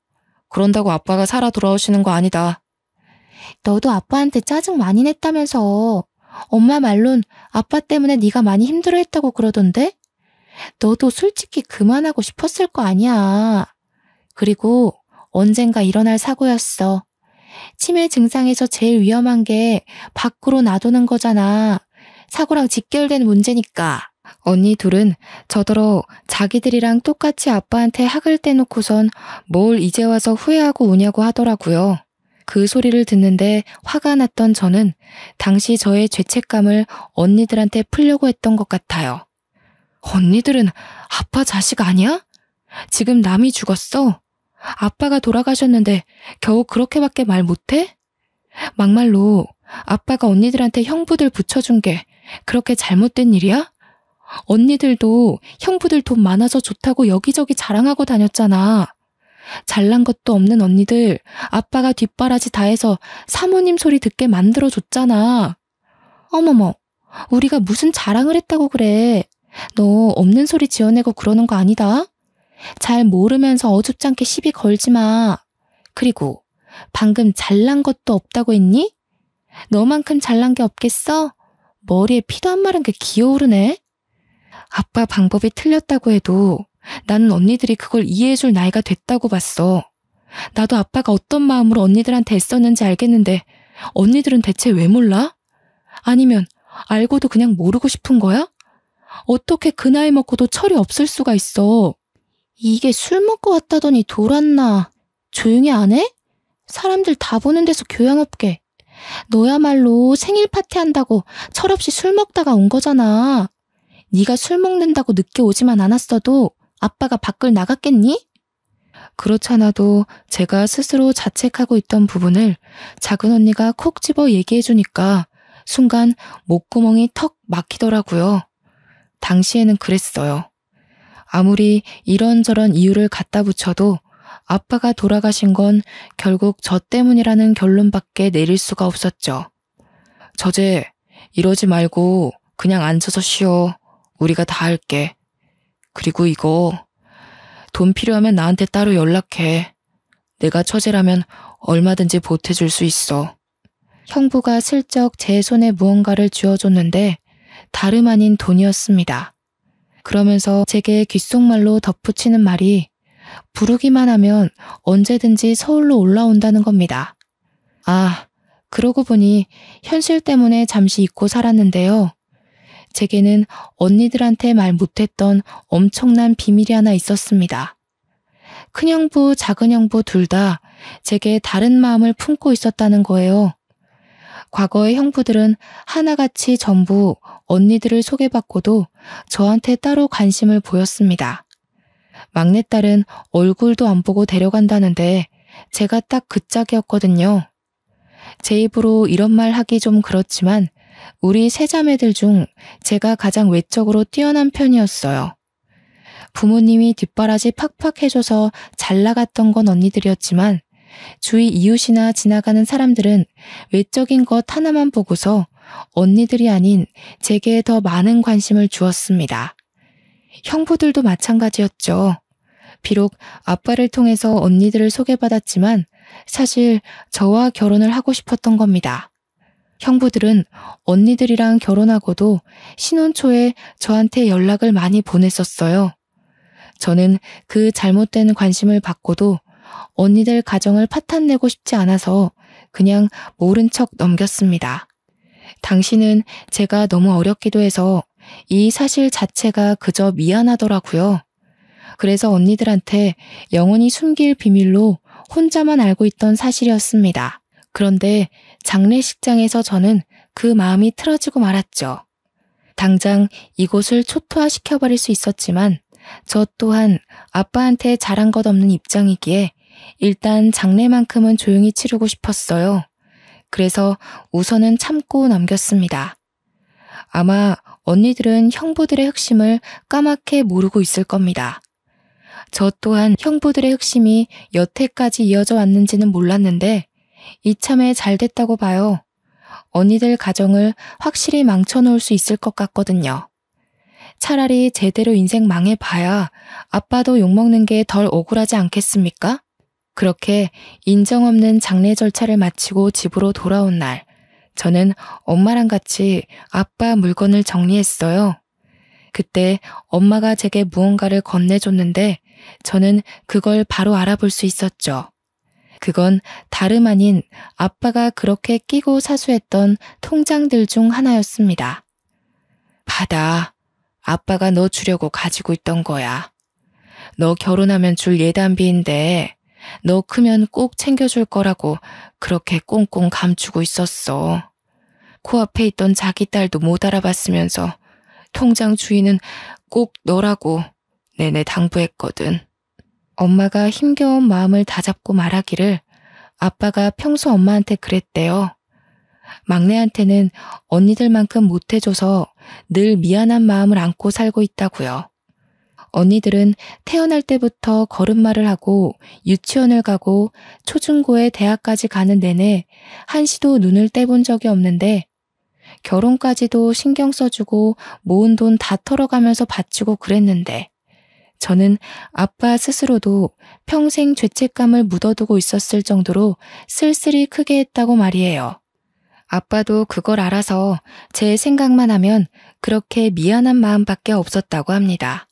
A: 그런다고 아빠가 살아 돌아오시는 거 아니다. 너도 아빠한테 짜증 많이 냈다면서. 엄마 말론 아빠 때문에 네가 많이 힘들어했다고 그러던데? 너도 솔직히 그만하고 싶었을 거 아니야. 그리고 언젠가 일어날 사고였어. 치매 증상에서 제일 위험한 게 밖으로 놔두는 거잖아. 사고랑 직결된 문제니까. 언니 둘은 저더러 자기들이랑 똑같이 아빠한테 학을 떼놓고선 뭘 이제 와서 후회하고 우냐고 하더라고요. 그 소리를 듣는데 화가 났던 저는 당시 저의 죄책감을 언니들한테 풀려고 했던 것 같아요. 언니들은 아빠 자식 아니야? 지금 남이 죽었어. 아빠가 돌아가셨는데 겨우 그렇게밖에 말 못해? 막말로 아빠가 언니들한테 형부들 붙여준 게 그렇게 잘못된 일이야? 언니들도 형부들 돈 많아서 좋다고 여기저기 자랑하고 다녔잖아. 잘난 것도 없는 언니들 아빠가 뒷바라지 다 해서 사모님 소리 듣게 만들어줬잖아. 어머머,
B: 우리가 무슨 자랑을 했다고 그래. 너 없는 소리 지어내고 그러는 거 아니다. 잘 모르면서 어줍잖게 시비 걸지 마. 그리고 방금 잘난 것도 없다고 했니? 너만큼 잘난 게 없겠어? 머리에 피도 안 마른 게 기어오르네. 아빠 방법이 틀렸다고 해도 나는 언니들이 그걸 이해해줄 나이가 됐다고 봤어. 나도 아빠가 어떤 마음으로 언니들한테 애썼는지 알겠는데 언니들은 대체 왜 몰라? 아니면 알고도 그냥 모르고 싶은 거야? 어떻게 그 나이 먹고도 철이 없을 수가 있어. 이게 술 먹고 왔다더니 돌았나. 조용히 안 해? 사람들 다 보는 데서 교양 없게. 너야말로 생일 파티한다고 철없이 술 먹다가 온 거잖아. 네가 술 먹는다고 늦게 오지만 않았어도 아빠가 밖을 나갔겠니? 그렇잖아도 제가 스스로 자책하고 있던 부분을 작은 언니가 콕 집어 얘기해주니까 순간 목구멍이 턱 막히더라고요. 당시에는 그랬어요. 아무리 이런저런 이유를 갖다 붙여도 아빠가 돌아가신 건 결국 저 때문이라는 결론밖에 내릴 수가 없었죠. 저제 이러지 말고 그냥 앉아서 쉬어. 우리가 다 할게. 그리고 이거 돈 필요하면 나한테 따로 연락해. 내가 처제라면 얼마든지 보태줄 수 있어. 형부가 슬쩍 제 손에 무언가를 쥐어줬는데 다름 아닌 돈이었습니다. 그러면서 제게 귓속말로 덧붙이는 말이 부르기만 하면 언제든지 서울로 올라온다는 겁니다. 아, 그러고 보니 현실 때문에 잠시 잊고 살았는데요. 제게는 언니들한테 말 못했던 엄청난 비밀이 하나 있었습니다. 큰형부, 작은형부 둘 다 제게 다른 마음을 품고 있었다는 거예요. 과거의 형부들은 하나같이 전부 언니들을 소개받고도 저한테 따로 관심을 보였습니다. 막내딸은 얼굴도 안 보고 데려간다는데 제가 딱 그 짝이었거든요. 제 입으로 이런 말 하기 좀 그렇지만 우리 세 자매들 중 제가 가장 외적으로 뛰어난 편이었어요. 부모님이 뒷바라지 팍팍 해줘서 잘 나갔던 건 언니들이었지만 주위 이웃이나 지나가는 사람들은 외적인 것 하나만 보고서 언니들이 아닌 제게 더 많은 관심을 주었습니다. 형부들도 마찬가지였죠. 비록 아빠를 통해서 언니들을 소개받았지만 사실 저와 결혼을 하고 싶었던 겁니다. 형부들은 언니들이랑 결혼하고도 신혼 초에 저한테 연락을 많이 보냈었어요. 저는 그 잘못된 관심을 받고도 언니들 가정을 파탄내고 싶지 않아서 그냥 모른 척 넘겼습니다. 당시는 제가 너무 어렸기도 해서 이 사실 자체가 그저 미안하더라고요. 그래서 언니들한테 영원히 숨길 비밀로 혼자만 알고 있던 사실이었습니다. 그런데 장례식장에서 저는 그 마음이 틀어지고 말았죠. 당장 이곳을 초토화시켜버릴 수 있었지만 저 또한 아빠한테 잘한 것 없는 입장이기에 일단 장례만큼은 조용히 치르고 싶었어요. 그래서 우선은 참고 넘겼습니다. 아마 언니들은 형부들의 흑심을 까맣게 모르고 있을 겁니다. 저 또한 형부들의 흑심이 여태까지 이어져 왔는지는 몰랐는데 이참에 잘 됐다고 봐요. 언니들 가정을 확실히 망쳐놓을 수 있을 것 같거든요. 차라리 제대로 인생 망해봐야 아빠도 욕먹는 게 덜 억울하지 않겠습니까? 그렇게 인정 없는 장례 절차를 마치고 집으로 돌아온 날, 저는 엄마랑 같이 아빠 물건을 정리했어요. 그때 엄마가 제게 무언가를 건네줬는데 저는 그걸 바로 알아볼 수 있었죠. 그건 다름 아닌 아빠가 그렇게 끼고 사수했던 통장들 중 하나였습니다. 받아. 아빠가 너 주려고 가지고 있던 거야. 너 결혼하면 줄 예단비인데 너 크면 꼭 챙겨줄 거라고 그렇게 꽁꽁 감추고 있었어. 코앞에 있던 자기 딸도 못 알아봤으면서 통장 주인은 꼭 너라고 내내 당부했거든. 엄마가 힘겨운 마음을 다잡고 말하기를 아빠가 평소 엄마한테 그랬대요. 막내한테는 언니들만큼 못해줘서 늘 미안한 마음을 안고 살고 있다고요. 언니들은 태어날 때부터 걸음마를 하고 유치원을 가고 초중고에 대학까지 가는 내내 한시도 눈을 떼본 적이 없는데 결혼까지도 신경 써주고 모은 돈 다 털어가면서 바치고 그랬는데 저는 아빠 스스로도 평생 죄책감을 묻어두고 있었을 정도로 쓸쓸히 크게 했다고 말이에요. 아빠도 그걸 알아서 제 생각만 하면 그렇게 미안한 마음밖에 없었다고 합니다.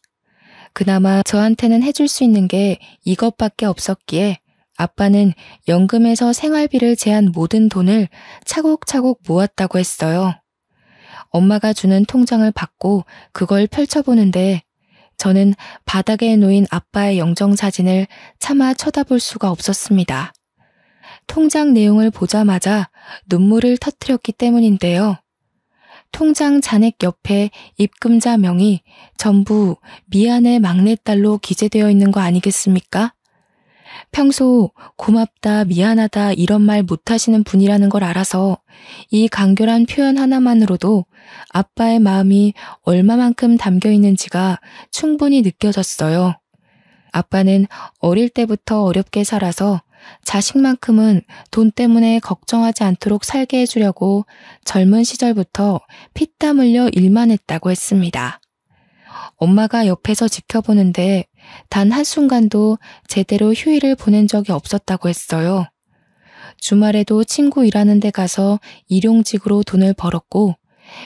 B: 그나마 저한테는 해줄 수 있는 게 이것밖에 없었기에 아빠는 연금에서 생활비를 제한 모든 돈을 차곡차곡 모았다고 했어요. 엄마가 주는 통장을 받고 그걸 펼쳐보는데 저는 바닥에 놓인 아빠의 영정사진을 차마 쳐다볼 수가 없었습니다. 통장 내용을 보자마자 눈물을 터뜨렸기 때문인데요. 통장 잔액 옆에 입금자 명이 전부 미안해 막내딸로 기재되어 있는 거 아니겠습니까? 평소 고맙다, 미안하다 이런 말 못하시는 분이라는 걸 알아서 이 간결한 표현 하나만으로도 아빠의 마음이 얼마만큼 담겨 있는지가 충분히 느껴졌어요. 아빠는 어릴 때부터 어렵게 살아서 자식만큼은 돈 때문에 걱정하지 않도록 살게 해주려고 젊은 시절부터 피땀 흘려 일만 했다고 했습니다. 엄마가 옆에서 지켜보는데 단 한순간도 제대로 휴일을 보낸 적이 없었다고 했어요. 주말에도 친구 일하는 데 가서 일용직으로 돈을 벌었고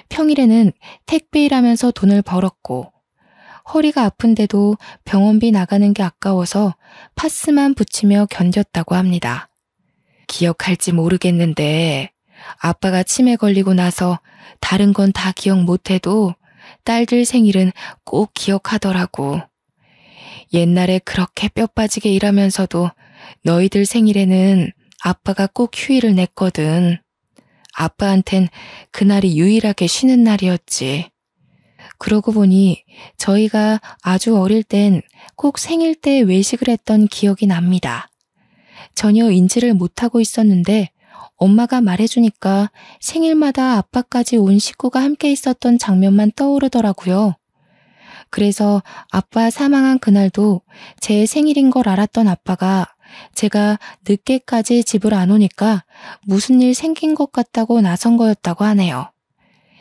B: 평일에는 택배 일하면서 돈을 벌었고 허리가 아픈데도 병원비 나가는 게 아까워서 파스만 붙이며 견뎠다고 합니다. 기억할지 모르겠는데 아빠가 치매 걸리고 나서 다른 건 다 기억 못해도 딸들 생일은 꼭 기억하더라고. 옛날에 그렇게 뼈 빠지게 일하면서도 너희들 생일에는 아빠가 꼭 휴일을 냈거든. 아빠한텐 그날이 유일하게 쉬는 날이었지. 그러고 보니 저희가 아주 어릴 땐 꼭 생일 때 외식을 했던 기억이 납니다. 전혀 인지를 못하고 있었는데 엄마가 말해주니까 생일마다 아빠까지 온 식구가 함께 있었던 장면만 떠오르더라고요. 그래서 아빠 사망한 그날도 제 생일인 걸 알았던 아빠가 제가 늦게까지 집을 안 오니까 무슨 일 생긴 것 같다고 나선 거였다고 하네요.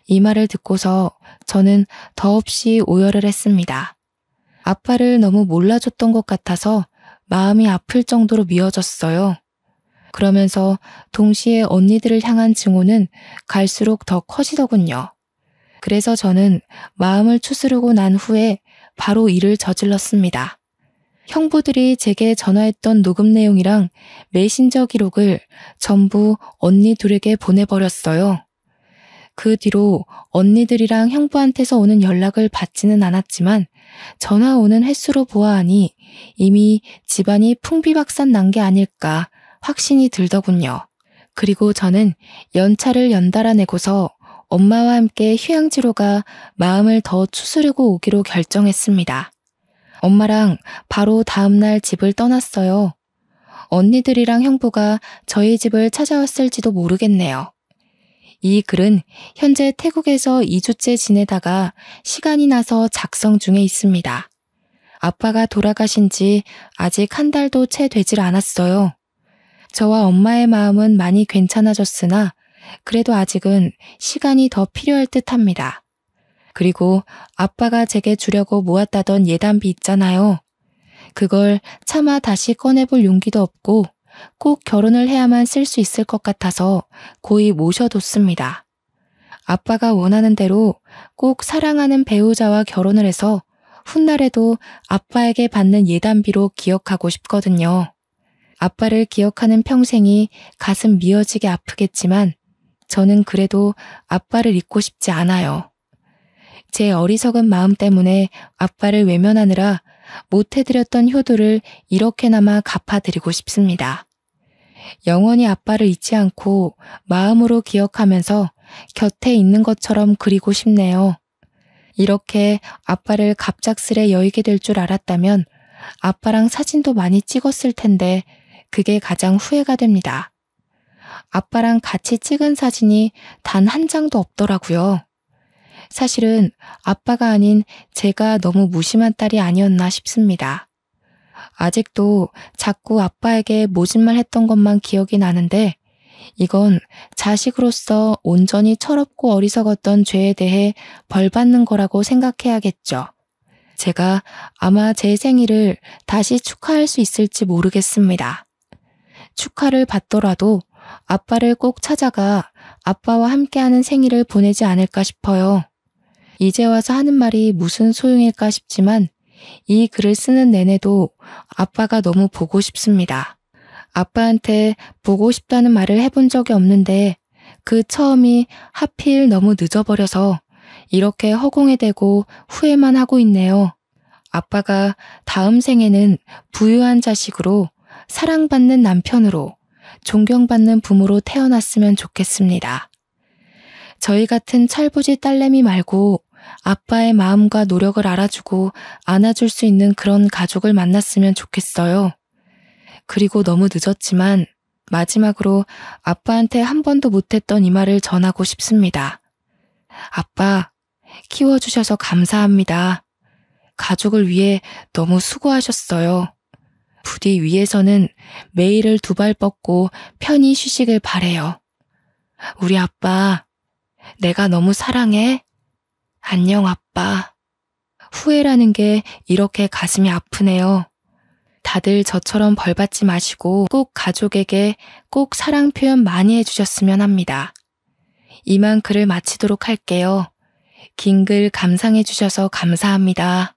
B: 이 말을 듣고서 저는 더없이 오열을 했습니다. 아빠를 너무 몰라줬던 것 같아서 마음이 아플 정도로 미어졌어요. 그러면서 동시에 언니들을 향한 증오는 갈수록 더 커지더군요. 그래서 저는 마음을 추스르고 난 후에 바로 일을 저질렀습니다. 형부들이 제게 전화했던 녹음 내용이랑 메신저 기록을 전부 언니 둘에게 보내버렸어요. 그 뒤로 언니들이랑 형부한테서 오는 연락을 받지는 않았지만 전화 오는 횟수로 보아하니 이미 집안이 풍비박산 난 게 아닐까 확신이 들더군요. 그리고 저는 연차를 연달아 내고서 엄마와 함께 휴양지로 가 마음을 더 추스르고 오기로 결정했습니다. 엄마랑 바로 다음날 집을 떠났어요. 언니들이랑 형부가 저희 집을 찾아왔을지도 모르겠네요. 이 글은 현재 태국에서 2주째 지내다가 시간이 나서 작성 중에 있습니다. 아빠가 돌아가신 지 아직 한 달도 채 되질 않았어요. 저와 엄마의 마음은 많이 괜찮아졌으나 그래도 아직은 시간이 더 필요할 듯합니다. 그리고 아빠가 제게 주려고 모았다던 예단비 있잖아요. 그걸 차마 다시 꺼내볼 용기도 없고 꼭 결혼을 해야만 쓸 수 있을 것 같아서 고이 모셔뒀습니다. 아빠가 원하는 대로 꼭 사랑하는 배우자와 결혼을 해서 훗날에도 아빠에게 받는 예단비로 기억하고 싶거든요. 아빠를 기억하는 평생이 가슴 미어지게 아프겠지만 저는 그래도 아빠를 잊고 싶지 않아요. 제 어리석은 마음 때문에 아빠를 외면하느라 못해드렸던 효도를 이렇게나마 갚아드리고 싶습니다. 영원히 아빠를 잊지 않고 마음으로 기억하면서 곁에 있는 것처럼 그리고 싶네요. 이렇게 아빠를 갑작스레 여의게 될 줄 알았다면 아빠랑 사진도 많이 찍었을 텐데 그게 가장 후회가 됩니다. 아빠랑 같이 찍은 사진이 단 한 장도 없더라고요. 사실은 아빠가 아닌 제가 너무 무심한 딸이 아니었나 싶습니다. 아직도 자꾸 아빠에게 모진말 했던 것만 기억이 나는데 이건 자식으로서 온전히 철없고 어리석었던 죄에 대해 벌 받는 거라고 생각해야겠죠. 제가 아마 제 생일을 다시 축하할 수 있을지 모르겠습니다. 축하를 받더라도 아빠를 꼭 찾아가 아빠와 함께하는 생일을 보내지 않을까 싶어요. 이제 와서 하는 말이 무슨 소용일까 싶지만 이 글을 쓰는 내내도 아빠가 너무 보고 싶습니다. 아빠한테 보고 싶다는 말을 해본 적이 없는데 그 처음이 하필 너무 늦어버려서 이렇게 허공에 대고 후회만 하고 있네요. 아빠가 다음 생에는 부유한 자식으로 사랑받는 남편으로 존경받는 부모로 태어났으면 좋겠습니다. 저희 같은 철부지 딸내미 말고 아빠의 마음과 노력을 알아주고 안아줄 수 있는 그런 가족을 만났으면 좋겠어요. 그리고 너무 늦었지만 마지막으로 아빠한테 한 번도 못했던 이 말을 전하고 싶습니다. 아빠, 키워주셔서 감사합니다. 가족을 위해 너무 수고하셨어요. 부디 위에서는 매일을 두 발 뻗고 편히 쉬시길 바래요. 우리 아빠, 내가 너무 사랑해. 안녕 아빠. 후회라는 게 이렇게 가슴이 아프네요. 다들 저처럼 벌받지 마시고 꼭 가족에게 꼭 사랑 표현 많이 해주셨으면 합니다. 이만 글을 마치도록 할게요. 긴 글 감상해 주셔서 감사합니다.